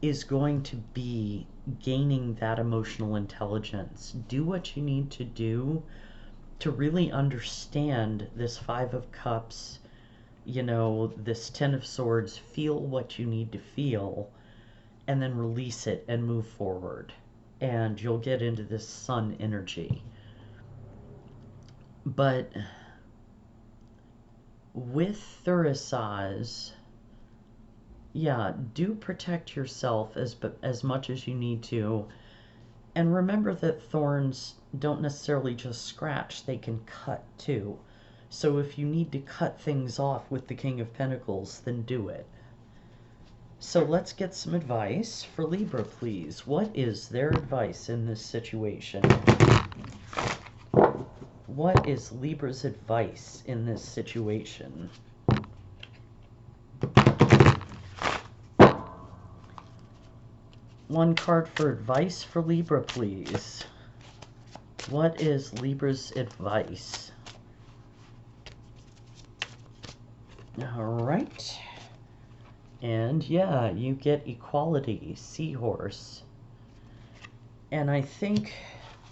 is going to be gaining that emotional intelligence. Do what you need to do to really understand this Five of Cups, you know, this Ten of Swords. Feel what you need to feel, and then release it and move forward. And you'll get into this sun energy. But with Thurisaz, yeah, do protect yourself as much as you need to. And remember that thorns don't necessarily just scratch, they can cut too. So if you need to cut things off with the King of Pentacles, then do it. So let's get some advice for Libra, please. What is their advice in this situation? What is Libra's advice in this situation? One card for advice for Libra, please. What is Libra's advice? All right. And yeah, you get equality, seahorse. And I think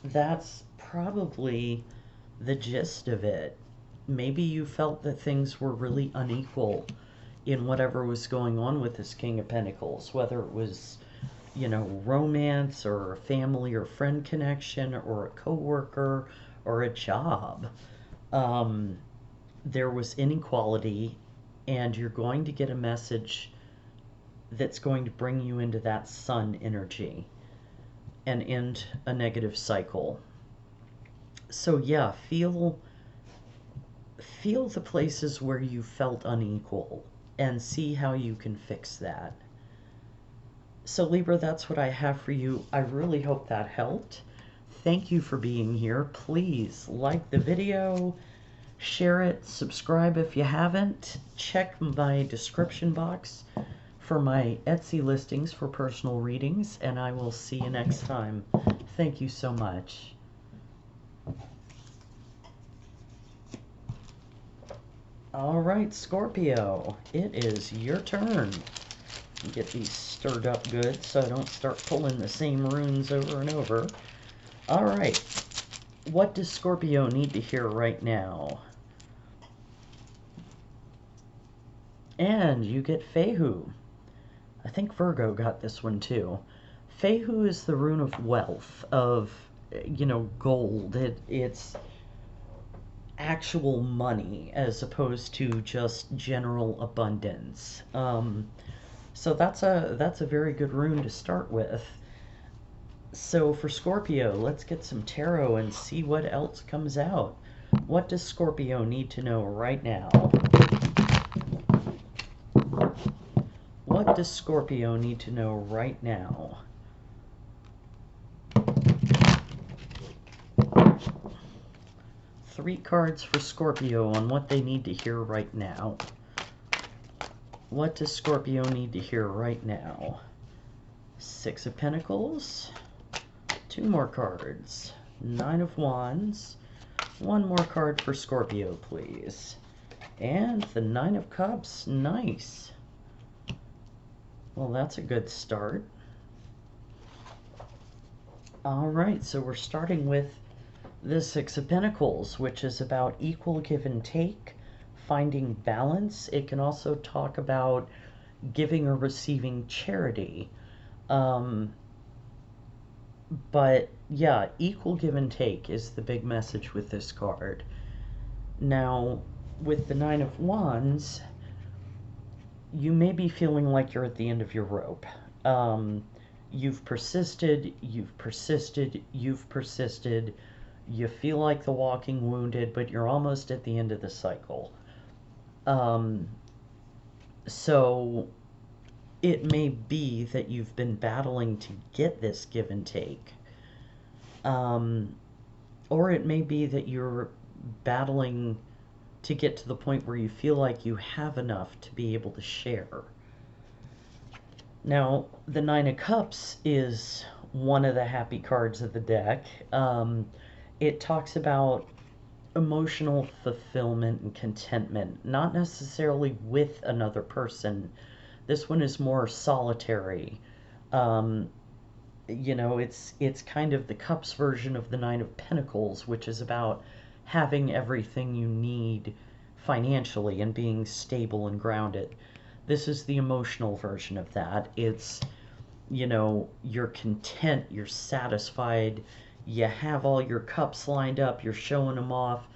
that's probably the gist of it. Maybe you felt that things were really unequal in whatever was going on with this King of Pentacles, whether it was, you know, romance or a family or friend connection or a coworker or a job. There was inequality, and you're going to get a message that's going to bring you into that sun energy and end a negative cycle. So yeah, feel the places where you felt unequal and see how you can fix that. So Libra, that's what I have for you. I really hope that helped. Thank you for being here. Please like the video, share it, subscribe if you haven't. Check my description box for my Etsy listings for personal readings, and I will see you next time. Thank you so much. All right, Scorpio, it is your turn. Get these stirred up good so I don't start pulling the same runes over and over. All right, what does Scorpio need to hear right now? And you get Fehu. I think Virgo got this one too. Fehu is the rune of wealth, of, gold. It's actual money as opposed to just general abundance. So that's a very good rune to start with. So for Scorpio, let's get some tarot and see what else comes out. What does Scorpio need to know right now? What does Scorpio need to know right now? Three cards for Scorpio on what they need to hear right now. What does Scorpio need to hear right now? Six of Pentacles. Two more cards. Nine of Wands. One more card for Scorpio, please. And the Nine of Cups. Nice. Well, that's a good start. All right, so we're starting with the Six of Pentacles, which is about equal give and take, finding balance. It can also talk about giving or receiving charity. But yeah, equal give and take is the big message with this card. Now, with the Nine of Wands, you may be feeling like you're at the end of your rope. You've persisted, you've persisted, you've persisted. You feel like the walking wounded, but you're almost at the end of the cycle. So it may be that you've been battling to get this give and take. Or it may be that you're battling to get to the point where you feel like you have enough to be able to share. Now, the Nine of Cups is one of the happy cards of the deck. It talks about emotional fulfillment and contentment, not necessarily with another person. This one is more solitary. It's kind of the Cups version of the Nine of Pentacles, which is about having everything you need financially and being stable and grounded. This is the emotional version of that. It's, you're content, you're satisfied, you have all your cups lined up, you're showing them off.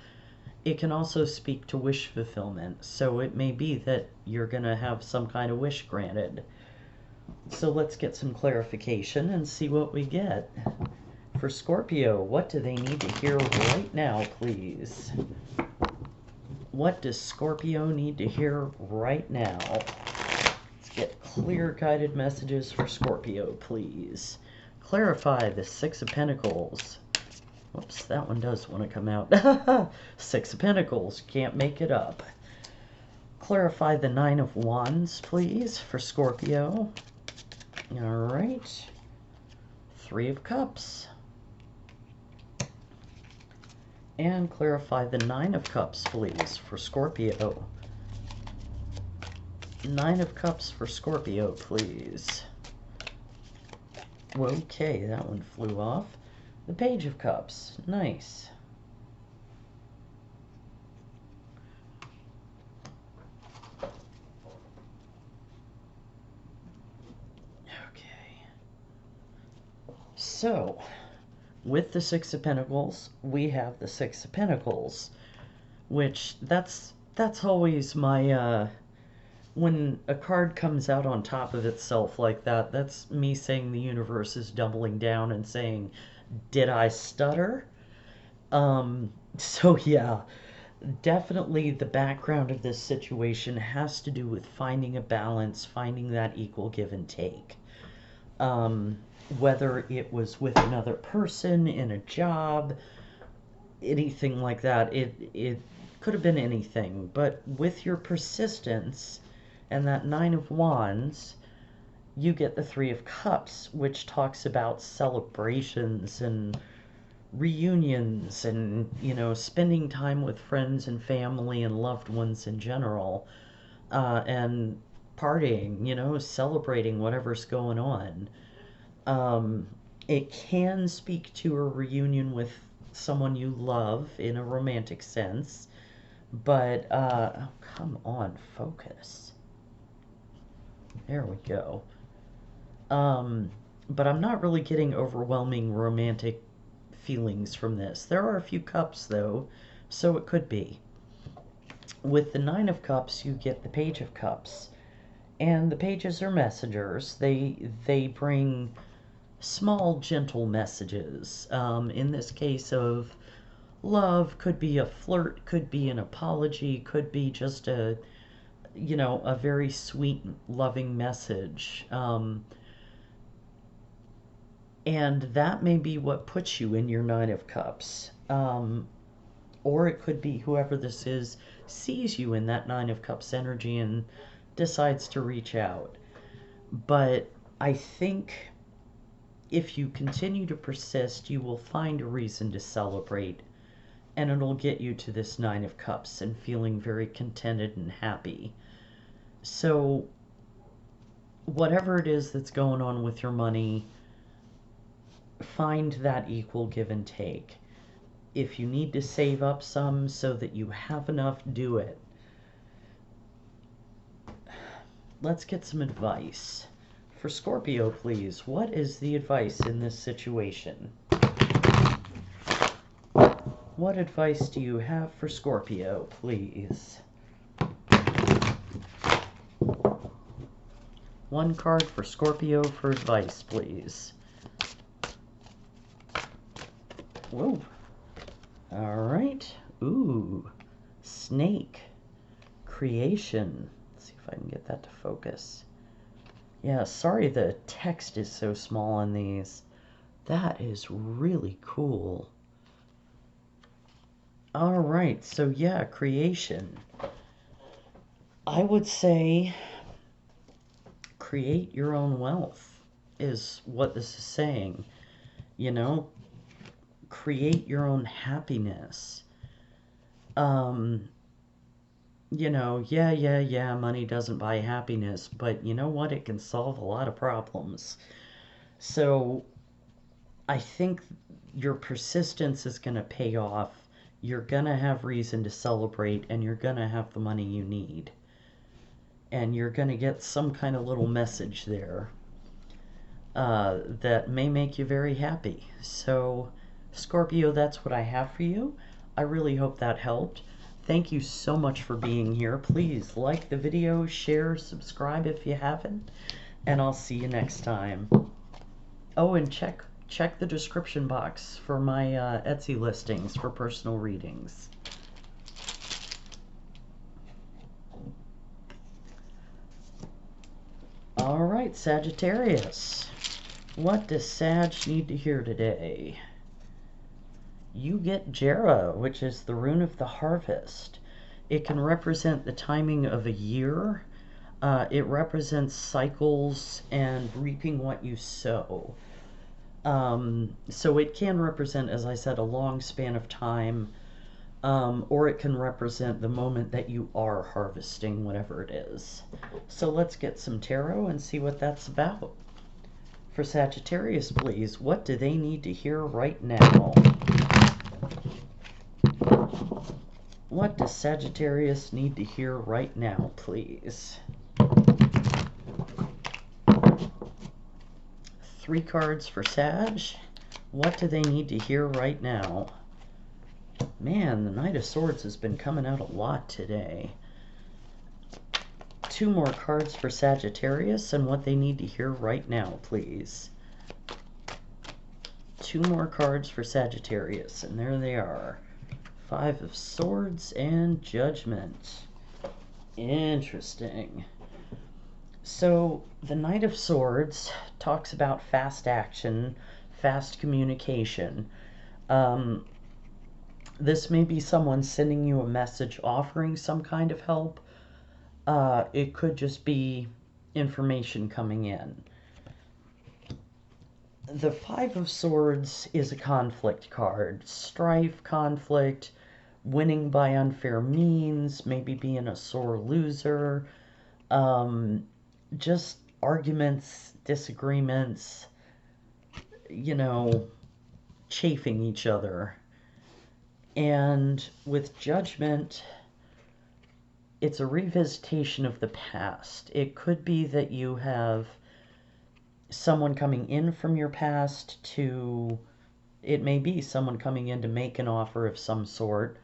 It can also speak to wish fulfillment, so it may be that you're going to have some kind of wish granted. So let's get some clarification and see what we get. For Scorpio, what do they need to hear right now, please? What does Scorpio need to hear right now? Let's get clear guided messages for Scorpio, please. Clarify the Six of Pentacles. Whoops, that one does want to come out. Six of Pentacles, can't make it up. Clarify the Nine of Wands, please, for Scorpio. All right. Three of Cups. And clarify the Nine of Cups, please, for Scorpio. Nine of Cups for Scorpio, please. Okay, that one flew off. The Page of Cups, nice. Okay. So, with the Six of Pentacles, we have the Six of Pentacles, which that's always my, when a card comes out on top of itself like that, that's me saying the universe is doubling down and saying, did I stutter? So yeah, definitely the background of this situation has to do with finding a balance, finding that equal give and take. Um, Whether it was with another person in a job, anything like that, it could have been anything. But with your persistence and that Nine of Wands, you get the Three of Cups, which talks about celebrations and reunions and, spending time with friends and family and loved ones in general, and partying, celebrating whatever's going on. Um, it can speak to a reunion with someone you love in a romantic sense, but, oh, come on, focus. There we go. Um, but I'm not really getting overwhelming romantic feelings from this. There are a few cups, though, so it could be. With the Nine of Cups, you get the Page of Cups. And the pages are messengers. They bring small, gentle messages. In this case of love, could be a flirt, could be an apology, could be just a very sweet, loving message. And that may be what puts you in your Nine of Cups. Or it could be whoever this is sees you in that Nine of Cups energy and decides to reach out. But I think if you continue to persist, you will find a reason to celebrate, and it'll get you to this Nine of Cups and feeling very contented and happy. So, whatever it is that's going on with your money, find that equal give and take. If you need to save up some so that you have enough, do it. Let's get some advice. For Scorpio, please, what is the advice in this situation? What advice do you have for Scorpio, please? One card for Scorpio for advice, please. Whoa. All right. Ooh. Snake. Creation. Let's see if I can get that to focus. Yeah, sorry the text is so small on these. That is really cool. All right, so yeah, creation. I would say create your own wealth is what this is saying. Create your own happiness. Yeah, money doesn't buy happiness, but you know what? It can solve a lot of problems. So I think your persistence is going to pay off. You're going to have reason to celebrate, and you're going to have the money you need. And you're going to get some kind of little message there that may make you very happy. So, Scorpio, that's what I have for you. I really hope that helped. Thank you so much for being here. Please like the video, share, subscribe if you haven't, and I'll see you next time. Oh, and check the description box for my Etsy listings for personal readings. All right, Sagittarius. What does Sag need to hear today? You get Jera, which is the rune of the harvest. It can represent the timing of a year. It represents cycles and reaping what you sow. So it can represent, as I said, a long span of time, or it can represent the moment that you are harvesting whatever it is. So let's get some tarot and see what that's about. For Sagittarius, please, what do they need to hear right now? What does Sagittarius need to hear right now, please? 3 cards for Sag. What do they need to hear right now? Man, the Knight of Swords has been coming out a lot today. 2 more cards for Sagittarius and what they need to hear right now, please. 2 more cards for Sagittarius, and there they are. 5 of Swords and Judgment. Interesting. So, the Knight of Swords talks about fast action, fast communication. This may be someone sending you a message offering some kind of help. It could just be information coming in. The 5 of Swords is a conflict card. Strife, conflict, winning by unfair means, maybe being a sore loser, just arguments, disagreements, you know, chafing each other. And with Judgment, it's a revisitation of the past. It could be that you have someone coming in from your past to, it may be someone coming in to make an offer of some sort,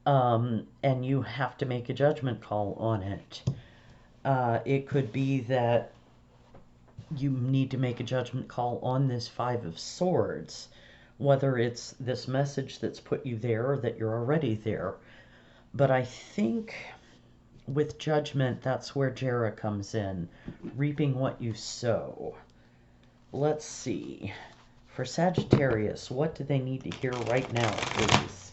and you have to make a judgment call on it. It could be that you need to make a judgment call on this 5 of Swords, whether it's this message that's put you there or that you're already there. But I think with Judgment, that's where Jera comes in, reaping what you sow. Let's see. For Sagittarius, what do they need to hear right now, please?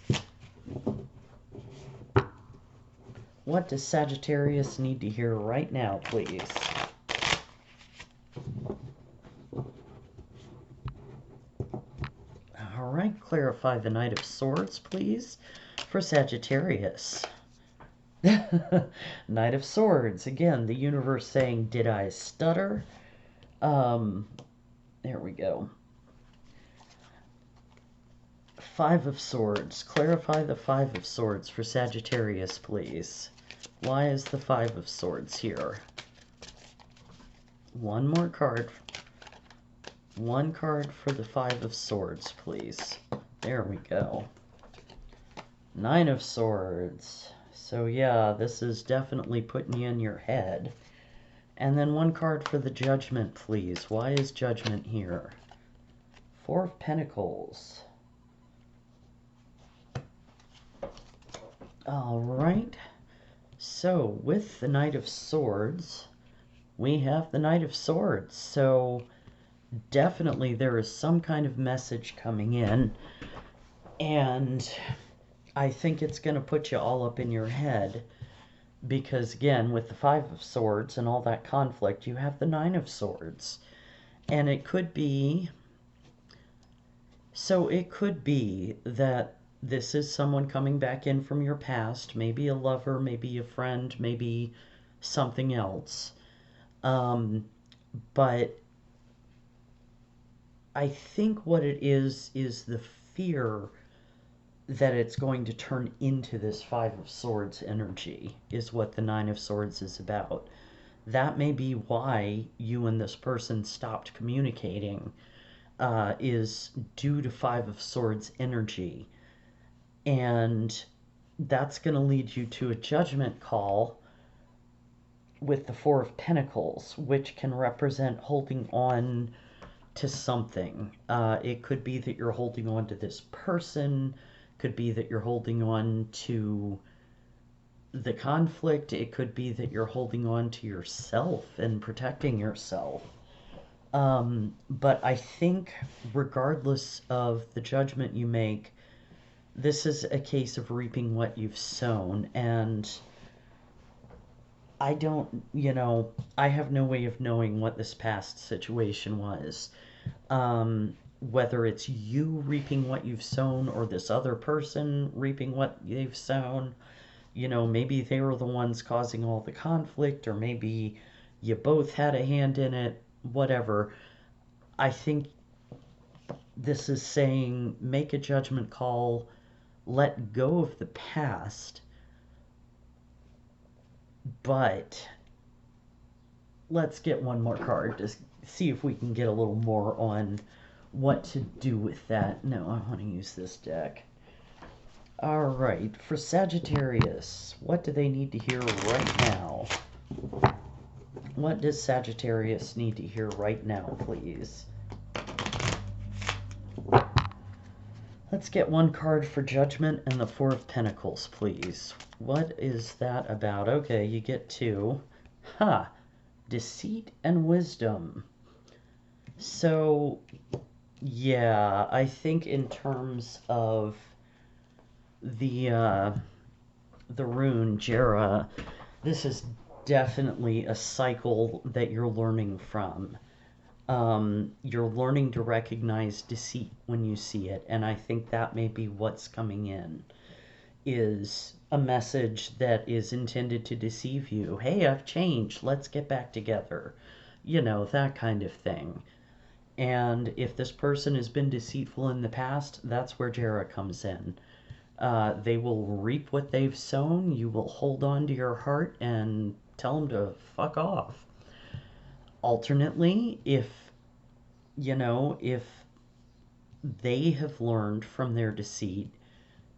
What does Sagittarius need to hear right now, please? All right, clarify the Knight of Swords, please, for Sagittarius. Knight of Swords, again, the universe saying, did I stutter? There we go. 5 of Swords, clarify the 5 of Swords for Sagittarius, please. Why is the 5 of Swords here? One more card. One card for the 5 of Swords, please. There we go. 9 of Swords. So yeah, this is definitely putting you in your head. And then one card for the Judgment, please. Why is Judgment here? 4 of Pentacles. All right. So with the Knight of Swords, we have the Knight of Swords. So definitely there is some kind of message coming in, and I think it's going to put you all up in your head, because again, with the 5 of Swords and all that conflict, you have the 9 of Swords. And it could be, so it could be that this is someone coming back in from your past, maybe a lover, maybe a friend, maybe something else. But I think what it is the fear that it's going to turn into this 5 of Swords energy is what the 9 of Swords is about. That may be why you and this person stopped communicating, is due to 5 of Swords energy. And that's going to lead you to a judgment call with the 4 of Pentacles, which can represent holding on to something. It could be that you're holding on to this person, could be that you're holding on to the conflict, it could be that you're holding on to yourself and protecting yourself. But I think regardless of the judgment you make, this is a case of reaping what you've sown. And I don't, I have no way of knowing what this past situation was. Whether it's you reaping what you've sown or this other person reaping what they've sown. Maybe they were the ones causing all the conflict, or maybe you both had a hand in it, whatever. I think this is saying make a judgment call, let go of the past, but let's get one more card to see if we can get a little more on what to do with that. No, I want to use this deck. All right, for Sagittarius, what do they need to hear right now? What does Sagittarius need to hear right now, please? Let's get one card for Judgment and the Four of Pentacles, please. What is that about? Okay, you get two. Ha! Deceit and Wisdom. So, yeah, I think in terms of the rune, Jera, this is definitely a cycle that you're learning from. You're learning to recognize deceit when you see it, and I think that may be what's coming in, is a message that is intended to deceive you. Hey, I've changed, let's get back together. You know, that kind of thing. And if this person has been deceitful in the past, that's where Jera comes in. They will reap what they've sown. You will hold on to your heart and tell them to fuck off. Alternately, if they have learned from their deceit,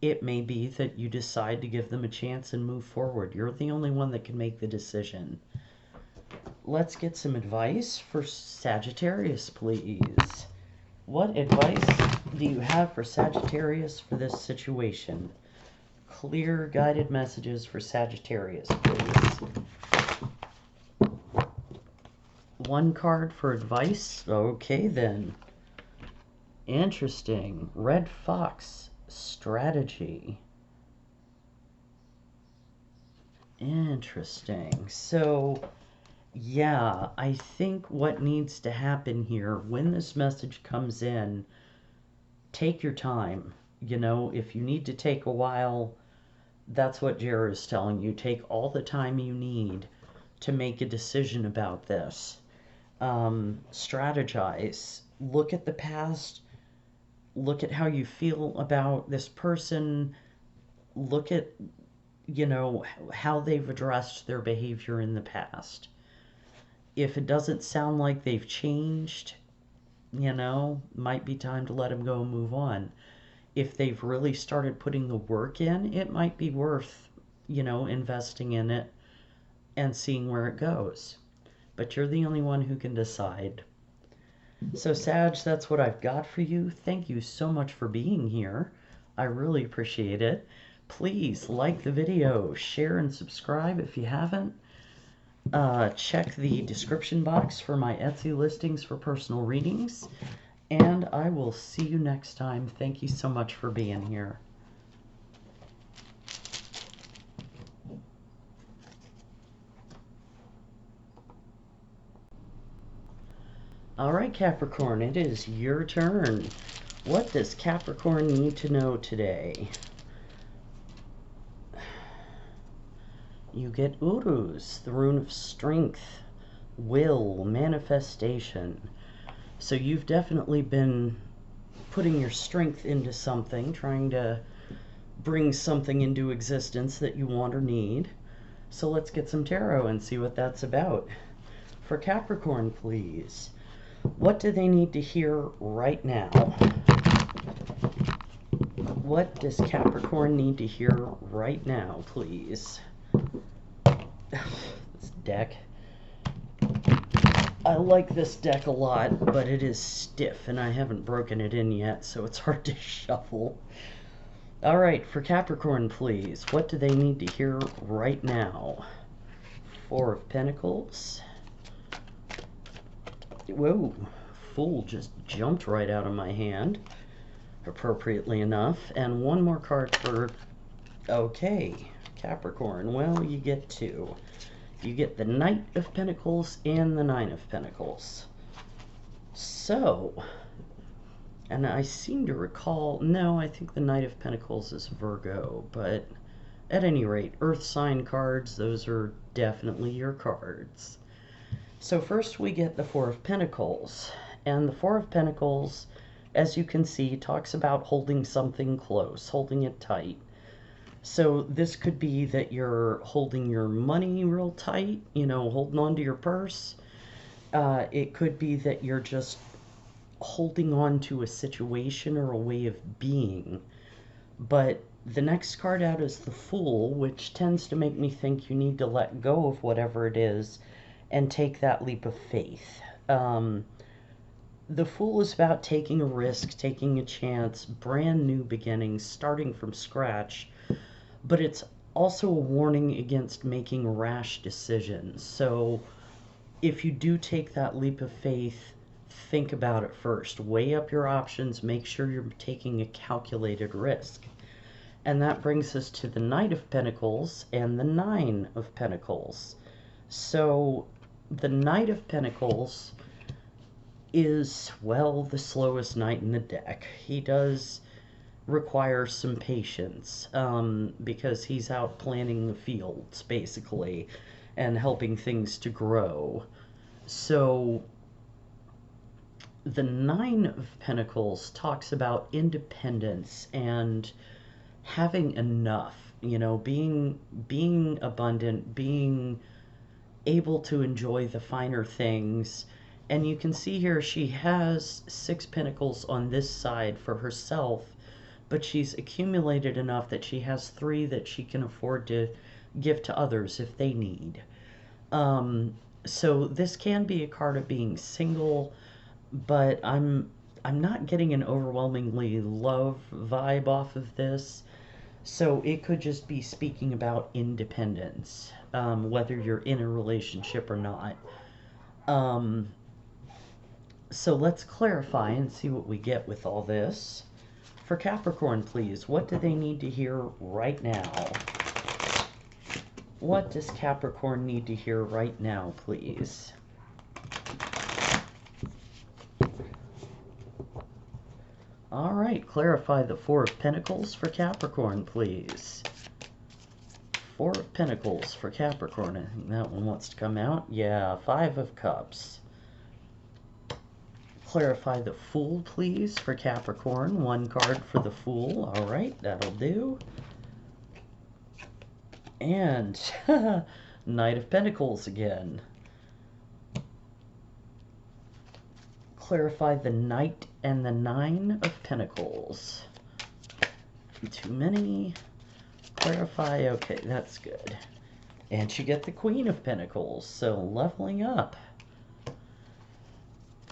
it may be that you decide to give them a chance and move forward. You're the only one that can make the decision. Let's get some advice for Sagittarius, please. What advice do you have for Sagittarius for this situation? Clear, guided messages for Sagittarius, please. One card for advice? Okay, then. Interesting. Red Fox. Strategy. Interesting. So, yeah, I think what needs to happen here, when this message comes in, take your time. You know, if you need to take a while, that's what Jera is telling you. Take all the time you need to make a decision about this. Strategize. Look at the past. Look at how you feel about this person. Look at, how they've addressed their behavior in the past. If it doesn't sound like they've changed, might be time to let them go and move on. If they've really started putting the work in, it might be worth, investing in it and seeing where it goes. But you're the only one who can decide. So, Sag, that's what I've got for you. Thank you so much for being here. I really appreciate it. Please like the video, share and subscribe if you haven't. Check the description box for my Etsy listings for personal readings. And I will see you next time. Thank you so much for being here. All right, Capricorn, it is your turn. What does Capricorn need to know today? You get Uruz, the rune of strength, will, manifestation. So you've definitely been putting your strength into something, trying to bring something into existence that you want or need. So let's get some tarot and see what that's about. For Capricorn, please. What do they need to hear right now? What does Capricorn need to hear right now, please? This deck. I like this deck a lot, but it is stiff and I haven't broken it in yet, so it's hard to shuffle. Alright, for Capricorn, please. What do they need to hear right now? Four of Pentacles. Whoa, Fool just jumped right out of my hand, appropriately enough. And one more card for, okay, Capricorn. Well, you get two. You get the Knight of Pentacles and the Nine of Pentacles. So, and I seem to recall, no, I think the Knight of Pentacles is Virgo, but at any rate, Earth sign cards, those are definitely your cards. So first we get the Four of Pentacles, and the Four of Pentacles, as you can see, talks about holding something close, holding it tight. So this could be that you're holding your money real tight, holding on to your purse. It could be that you're just holding on to a situation or a way of being. But the next card out is the Fool, which tends to make me think you need to let go of whatever it is and take that leap of faith. The Fool is about taking a risk, taking a chance, brand new beginnings, starting from scratch, but it's also a warning against making rash decisions. So if you do take that leap of faith, think about it first. Weigh up your options, make sure you're taking a calculated risk. And that brings us to the Knight of Pentacles and the Nine of Pentacles. So the Knight of Pentacles is, well, the slowest knight in the deck. He does require some patience because he's out planting the fields, basically, and helping things to grow. So the Nine of Pentacles talks about independence and having enough, being abundant, being able to enjoy the finer things. And you can see here she has 6 pentacles on this side for herself, but she's accumulated enough that she has 3 that she can afford to give to others if they need. So this can be a card of being single, but I'm not getting an overwhelmingly love vibe off of this. So it could just be speaking about independence, whether you're in a relationship or not. So let's clarify and see what we get with all this. For Capricorn, please, what do they need to hear right now? What does Capricorn need to hear right now, please? All right, clarify the Four of Pentacles for Capricorn, please. Four of Pentacles for Capricorn. I think that one wants to come out. Yeah, Five of Cups. Clarify the Fool, please, for Capricorn. One card for the Fool. All right, that'll do. And Knight of Pentacles again. Clarify the Knight and the Nine of Pentacles. Too many. Clarify. Okay, that's good. And you get the Queen of Pentacles, so leveling up.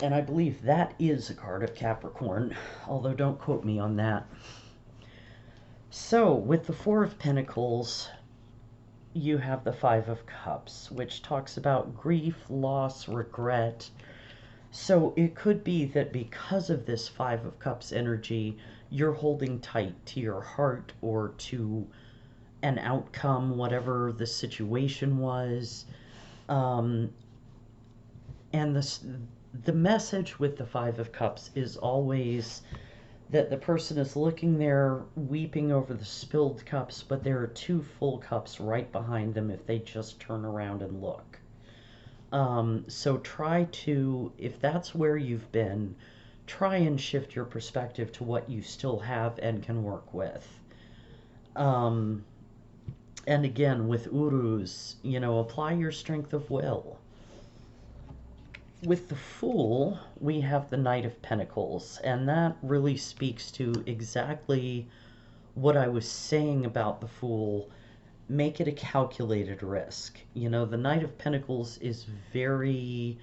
And I believe that is a card of Capricorn, although don't quote me on that. So, with the Four of Pentacles, you have the Five of Cups, which talks about grief, loss, regret. So it could be that because of this Five of Cups energy, you're holding tight to your heart or to an outcome, whatever the situation was. And the message with the Five of Cups is always that the person is looking there weeping over the spilled cups, but there are 2 full cups right behind them if they just turn around and look. So try to, if that's where you've been, try and shift your perspective to what you still have and can work with. And again, with Urus, apply your strength of will. With the Fool, we have the Knight of Pentacles, and that really speaks to exactly what I was saying about the Fool. Make it a calculated risk. The Knight of Pentacles is very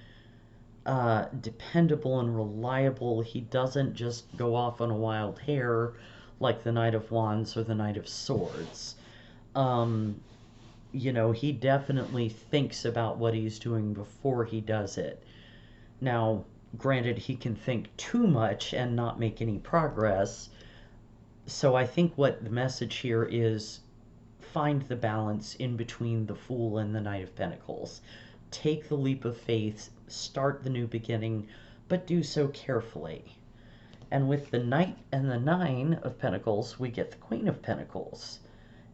dependable and reliable. He doesn't just go off on a wild hare like the Knight of Wands or the Knight of Swords. He definitely thinks about what he's doing before he does it. Now, granted, he can think too much and not make any progress. So I think what the message here is, find the balance in between the Fool and the Knight of Pentacles. Take the leap of faith, start the new beginning, but do so carefully. And with the Knight and the Nine of Pentacles, we get the Queen of Pentacles.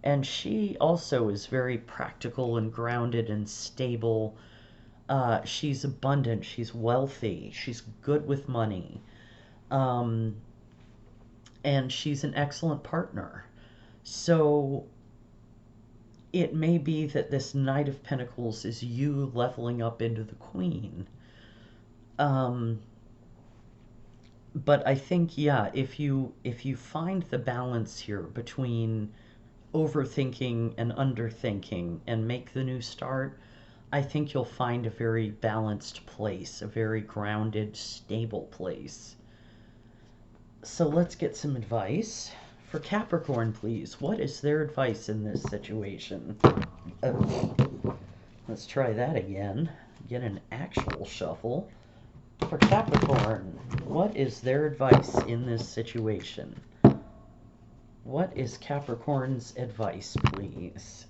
And she also is very practical and grounded and stable. She's abundant, she's wealthy, she's good with money. And she's an excellent partner. So it may be that this Knight of Pentacles is you leveling up into the Queen. But I think, yeah, if you find the balance here between overthinking and underthinking and make the new start, I think you'll find a very balanced place, a very grounded, stable place. So let's get some advice. For Capricorn, please, what is their advice in this situation? Let's try that again. Get an actual shuffle. For Capricorn, what is their advice in this situation? What is Capricorn's advice, please?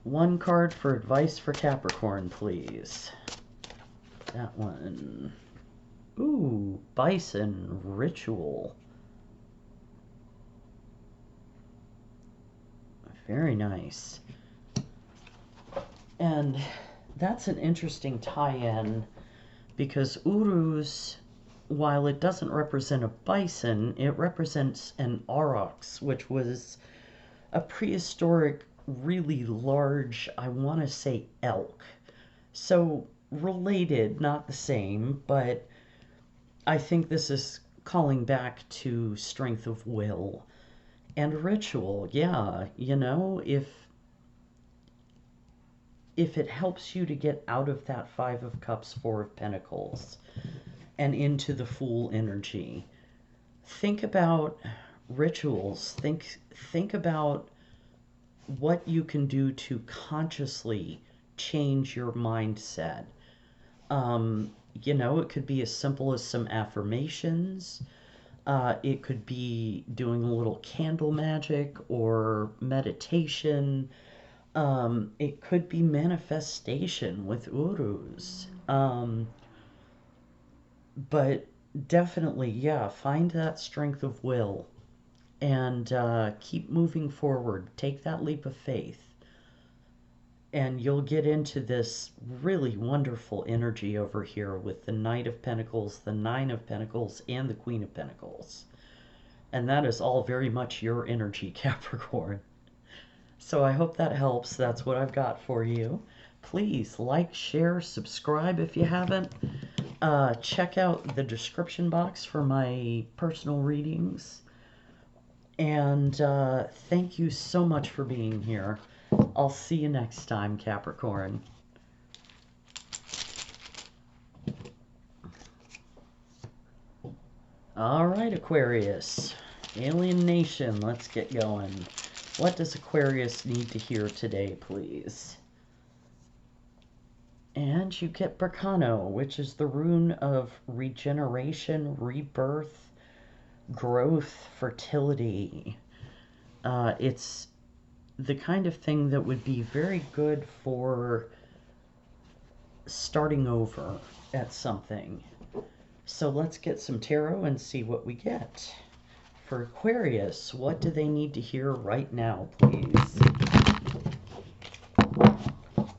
One card for advice for Capricorn, please. That one. Ooh, Bison Ritual. Very nice. And that's an interesting tie-in because Uruz, while it doesn't represent a bison, it represents an aurochs, which was a prehistoric, really large, I want to say elk. So related, not the same, but I think this is calling back to strength of will and ritual. Yeah, you know, if it helps you to get out of that Five of Cups, Four of Pentacles, and into the Fool energy, think about rituals. Think about what you can do to consciously change your mindset. You know, it could be as simple as some affirmations. It could be doing a little candle magic or meditation. It could be manifestation with Uruz. But definitely, yeah, find that strength of will and keep moving forward. Take that leap of faith. And you'll get into this really wonderful energy over here with the Knight of Pentacles, the Nine of Pentacles, and the Queen of Pentacles. And that is all very much your energy, Capricorn. So I hope that helps. That's what I've got for you. Please like, share, subscribe if you haven't. Check out the description box for my personal readings. And thank you so much for being here. I'll see you next time, Capricorn. All right, Aquarius. Alien Nation, let's get going. What does Aquarius need to hear today, please? And you get Berkano, which is the rune of regeneration, rebirth, growth, fertility. It's the kind of thing that would be very good for starting over at something. So let's get some tarot and see what we get. For Aquarius, what do they need to hear right now, please?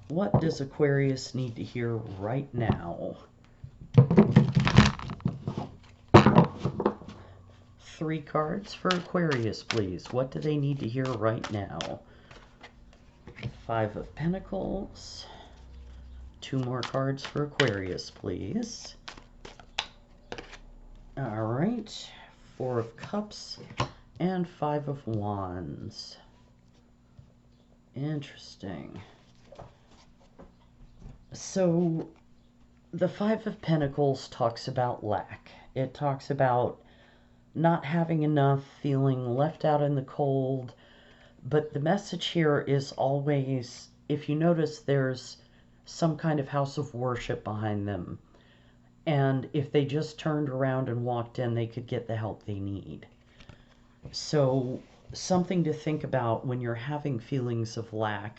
What does Aquarius need to hear right now? 3 cards for Aquarius, please. What do they need to hear right now? 5 of Pentacles. 2 more cards for Aquarius, please. All right. 4 of Cups and 5 of Wands. Interesting. So the 5 of Pentacles talks about lack. It talks about not having enough, feeling left out in the cold. But the message here is always, if you notice, there's some kind of house of worship behind them. And if they just turned around and walked in, they could get the help they need. So something to think about when you're having feelings of lack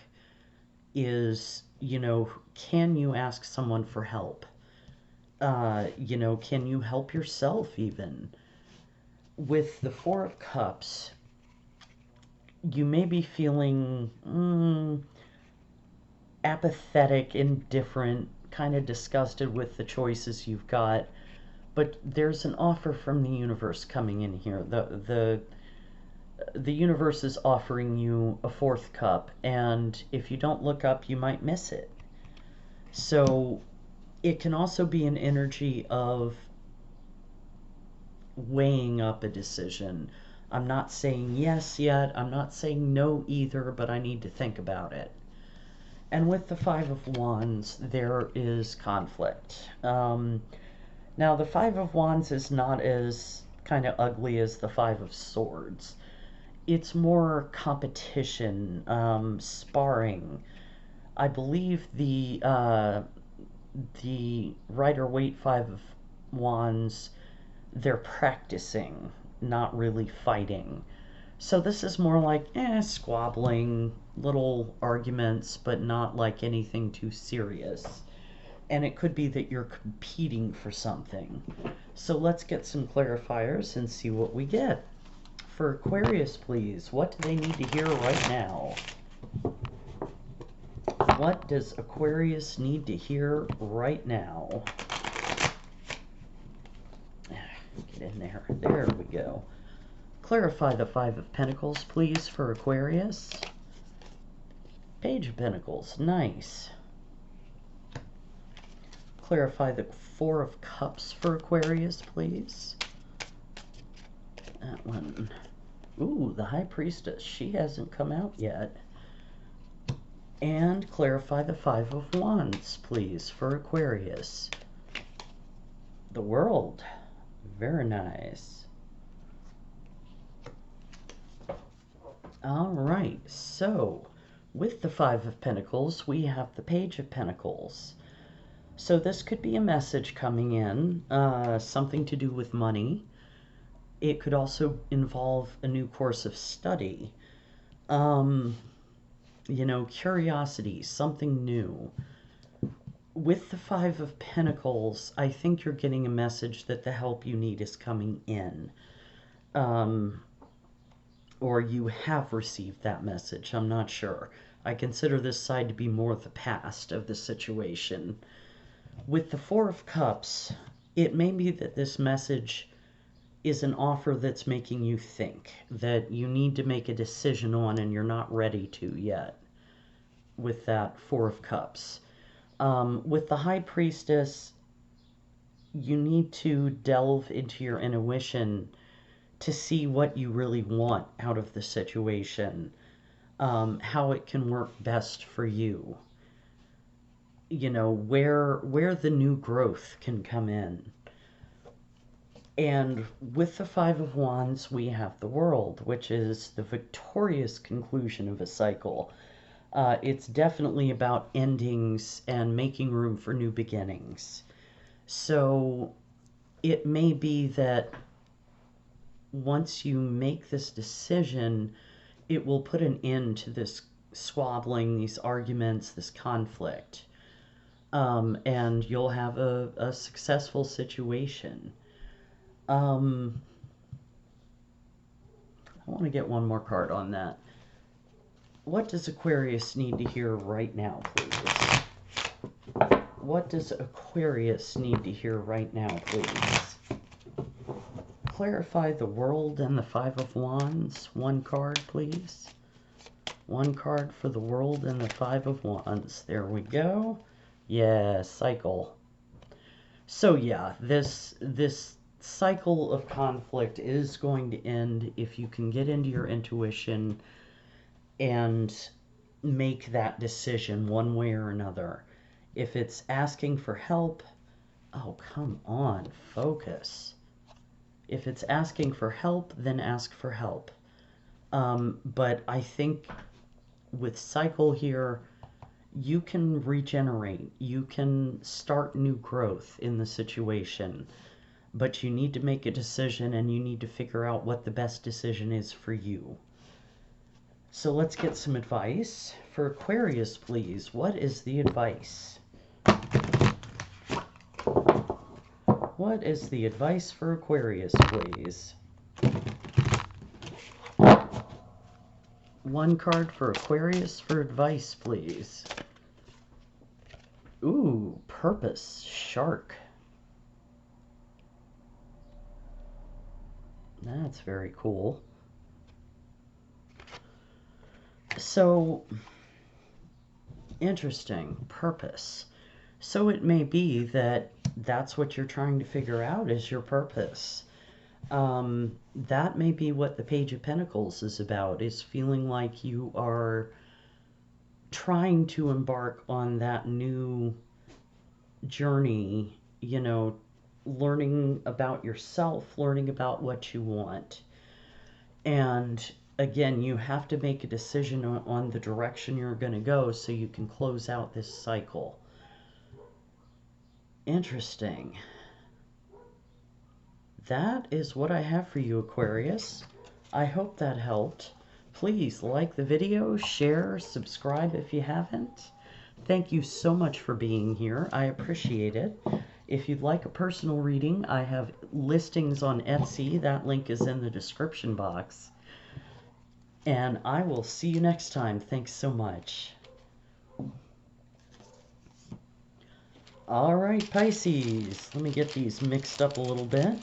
is, you know, can you ask someone for help? You know, can you help yourself even? With the 4 of Cups, you may be feeling apathetic, indifferent, kind of disgusted with the choices you've got, but there's an offer from the universe coming in here. The universe is offering you a 4th cup, and if you don't look up, you might miss it. So it can also be an energy of weighing up a decision, I'm not saying yes yet. I'm not saying no either, but I need to think about it. And with the Five of Wands, there is conflict. Now, the Five of Wands is not as kind of ugly as the Five of Swords. It's more competition, sparring. I believe the Rider-Waite Five of Wands, they're practicing, not really fighting. So this is more like, squabbling, little arguments, but not like anything too serious. And it could be that you're competing for something. So let's get some clarifiers and see what we get. For Aquarius, please, what do they need to hear right now? What does Aquarius need to hear right now? Get in there. There we go. Clarify the Five of Pentacles, please, for Aquarius. Page of Pentacles, nice. Clarify the Four of Cups for Aquarius, please. That one. Ooh, the High Priestess. She hasn't come out yet. And clarify the Five of Wands, please, for Aquarius. The World. Very nice. All right, so with the Five of Pentacles, we have the Page of Pentacles. So this could be a message coming in, something to do with money. It could also involve a new course of study. You know, curiosity, something new. With the Five of Pentacles, I think you're getting a message that the help you need is coming in. Or you have received that message, I'm not sure. I consider this side to be more the past of the situation. With the Four of Cups, it may be that this message is an offer that's making you think, that you need to make a decision on and you're not ready to yet with that Four of Cups. With the High Priestess, you need to delve into your intuition to see what you really want out of the situation, how it can work best for you. You know, where the new growth can come in. And with the Five of Wands, we have the World, which is the victorious conclusion of a cycle. It's definitely about endings and making room for new beginnings. So it may be that once you make this decision, it will put an end to this squabbling, these arguments, this conflict. And you'll have a successful situation. I want to get one more card on that. What does Aquarius need to hear right now, please? What does Aquarius need to hear right now, please? Clarify the World and the Five of Wands. One card, please. One card for the World and the Five of Wands. There we go. Yeah, cycle. So yeah, this cycle of conflict is going to end if you can get into your intuition and make that decision one way or another. If it's asking for help, oh, come on, focus. If it's asking for help, then ask for help. But I think with cycle here, you can regenerate. You can start new growth in the situation. But you need to make a decision and you need to figure out what the best decision is for you. So let's get some advice. For Aquarius, please, what is the advice? What is the advice for Aquarius, please? One card for Aquarius for advice, please. Ooh, purpose, shark. That's very cool. So, interesting, purpose. So it may be that that's what you're trying to figure out is your purpose. That may be what the Page of Pentacles is about, is feeling like you are trying to embark on that new journey, you know, learning about yourself, learning about what you want. And again, you have to make a decision on the direction you're going to go so you can close out this cycle. Interesting. That is what I have for you, Aquarius. I hope that helped. Please like the video, share, subscribe if you haven't. Thank you so much for being here. I appreciate it. If you'd like a personal reading, I have listings on Etsy. That link is in the description box. And I will see you next time. Thanks so much. All right, Pisces. Let me get these mixed up a little bit.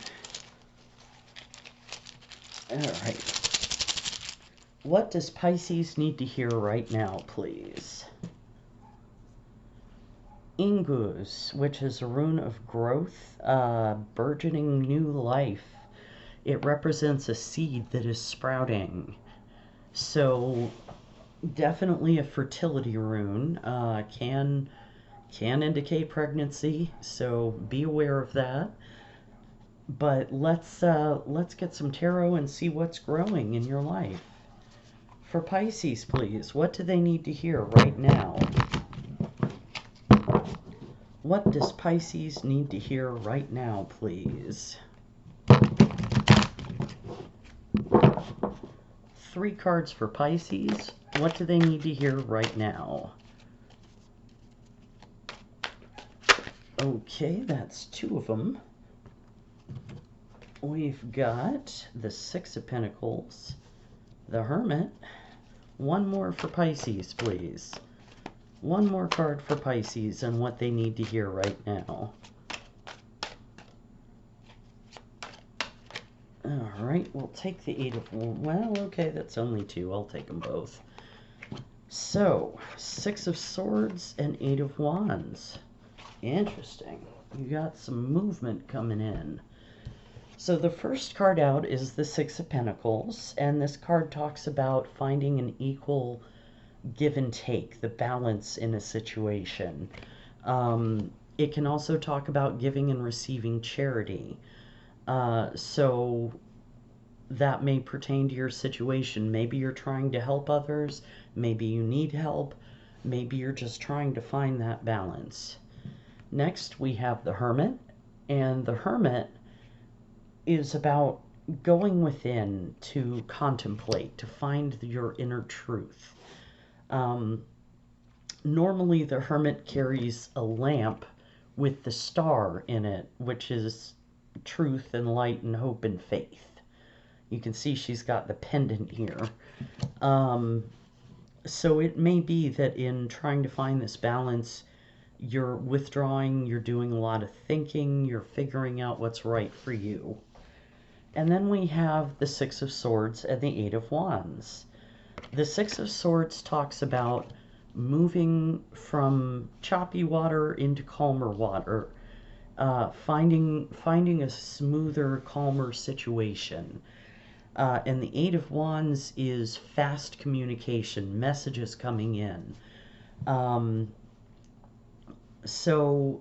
All right. What does Pisces need to hear right now, please? Ingus, which is a rune of growth, burgeoning new life. It represents a seed that is sprouting. So definitely a fertility rune. Can indicate pregnancy, so be aware of that. But let's get some tarot and see what's growing in your life. For Pisces, please, what do they need to hear right now? What does Pisces need to hear right now, please? 3 cards for Pisces. What do they need to hear right now? Okay, that's 2 of them. We've got the 6 of Pentacles, the Hermit. 1 more for Pisces, please. 1 more card for Pisces and what they need to hear right now. All right, we'll take the 8 of Wands. Well, okay, that's only 2. I'll take them both. So, 6 of Swords and 8 of Wands. Interesting. You got some movement coming in. So the first card out is the 6 of Pentacles, and this card talks about finding an equal give and take, the balance in a situation. It can also talk about giving and receiving charity. So that may pertain to your situation. Maybe you're trying to help others. Maybe you need help. Maybe you're just trying to find that balance. Next, we have the Hermit, and the Hermit is about going within to contemplate, to find your inner truth. Normally, the Hermit carries a lamp with the star in it, which is truth and light and hope and faith. You can see she's got the pendant here. So it may be that in trying to find this balance, you're withdrawing, you're doing a lot of thinking, you're figuring out what's right for you. And then we have the 6 of Swords and the 8 of Wands. The 6 of Swords talks about moving from choppy water into calmer water, finding a smoother, calmer situation. And the 8 of Wands is fast communication, messages coming in. So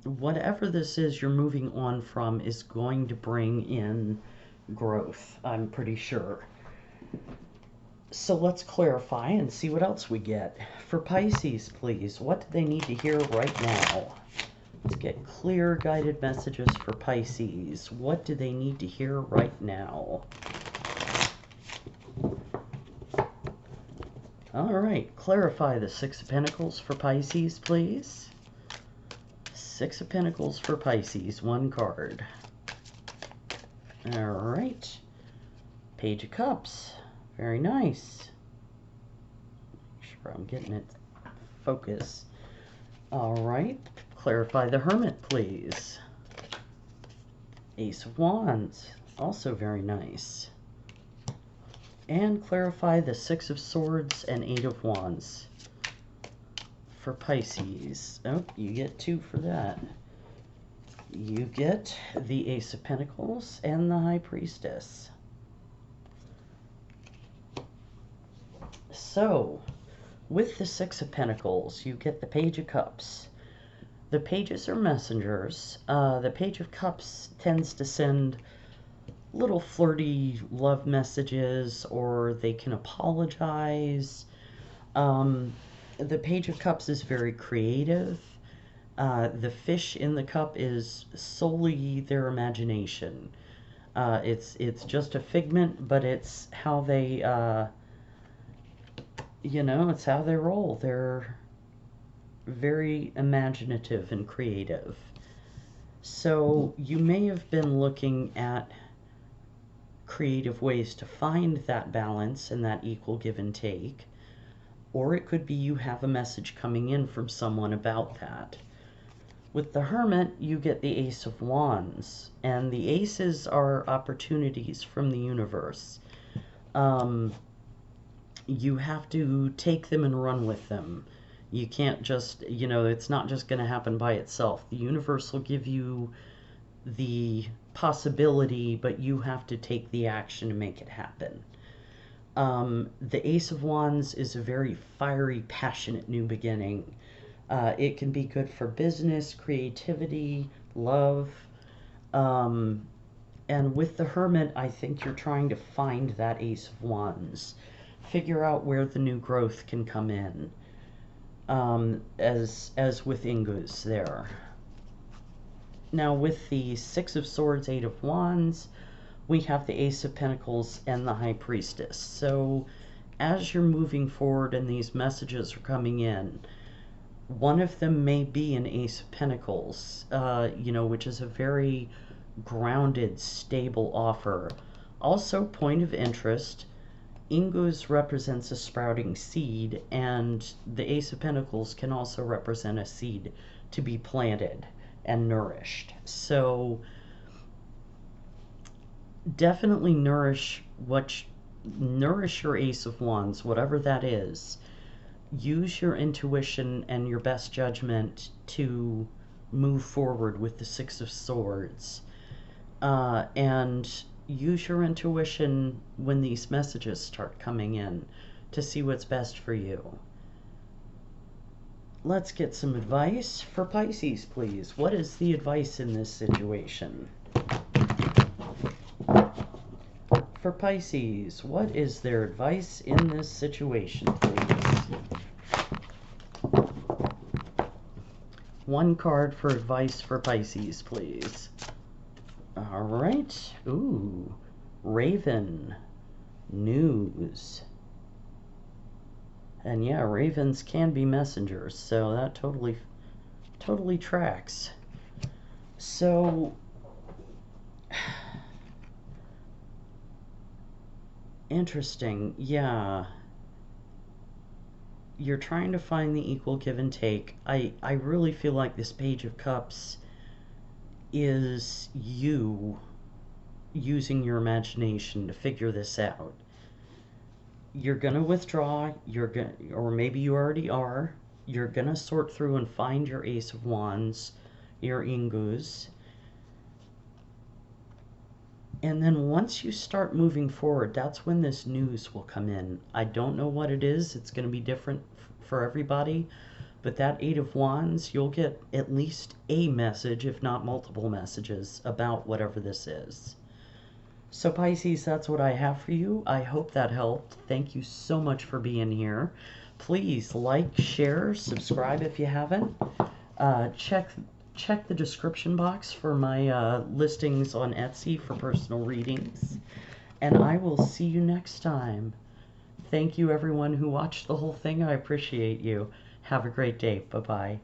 whatever this is you're moving on from is going to bring in growth, I'm pretty sure. So let's clarify and see what else we get. For Pisces, please, what do they need to hear right now? Let's get clear guided messages for Pisces. What do they need to hear right now? All right, clarify the 6 of Pentacles for Pisces, please. 6 of Pentacles for Pisces, 1 card. All right. Page of Cups. Very nice. Make sure I'm getting it focus. All right. Clarify the Hermit, please. Ace of Wands. Also very nice. And clarify the 6 of Swords and 8 of Wands for Pisces. Oh, you get 2 for that. you get the Ace of Pentacles and the High Priestess. So, with the Six of Pentacles, you get the Page of Cups. The pages are messengers. The Page of Cups tends to send little flirty love messages, or they can apologize. The Page of Cups is very creative. The fish in the cup is solely their imagination. It's just a figment, but it's how they, it's how they roll. They're very imaginative and creative. So you may have been looking at creative ways to find that balance and that equal give and take, or it could be you have a message coming in from someone about that. With the Hermit, you get the Ace of Wands, and the aces are opportunities from the universe. You have to take them and run with them. You can't just, it's not just going to happen by itself. The universe will give you the possibility, but you have to take the action to make it happen. The Ace of Wands is a very fiery, passionate new beginning. It can be good for business, creativity, love. And with the Hermit, I think you're trying to find that Ace of Wands. Figure out where the new growth can come in. As with Ingus there. Now with the Six of Swords, Eight of Wands, we have the Ace of Pentacles and the High Priestess. So as you're moving forward and these messages are coming in, one of them may be an Ace of Pentacles, which is a very grounded, stable offer. Also, point of interest, Ingus represents a sprouting seed, and the Ace of Pentacles can also represent a seed to be planted and nourished. So definitely nourish your Ace of Wands, whatever that is. Use your intuition and your best judgment to move forward with the Six of Swords. And use your intuition when these messages start coming in to see what's best for you. Let's get some advice for Pisces, please. What is the advice in this situation? For Pisces, what is their advice in this situation, please? One card for advice for Pisces, please. All right. Ooh, Raven. News. And yeah, ravens can be messengers, so that totally tracks. So interesting. Yeah. You're trying to find the equal give and take. I really feel like this Page of Cups is you using your imagination to figure this out. You're gonna withdraw, or maybe you already are. You're gonna sort through and find your Ace of Wands, your Ingus. And then once you start moving forward, that's when this news will come in. I don't know what it is. It's going to be different for everybody. But that Eight of Wands, you'll get at least a message, if not multiple messages, about whatever this is. So Pisces, that's what I have for you. I hope that helped. Thank you so much for being here. Please like, share, subscribe if you haven't. Check the description box for my listings on Etsy for personal readings. And I will see you next time. Thank you everyone who watched the whole thing. I appreciate you. Have a great day. Bye-bye.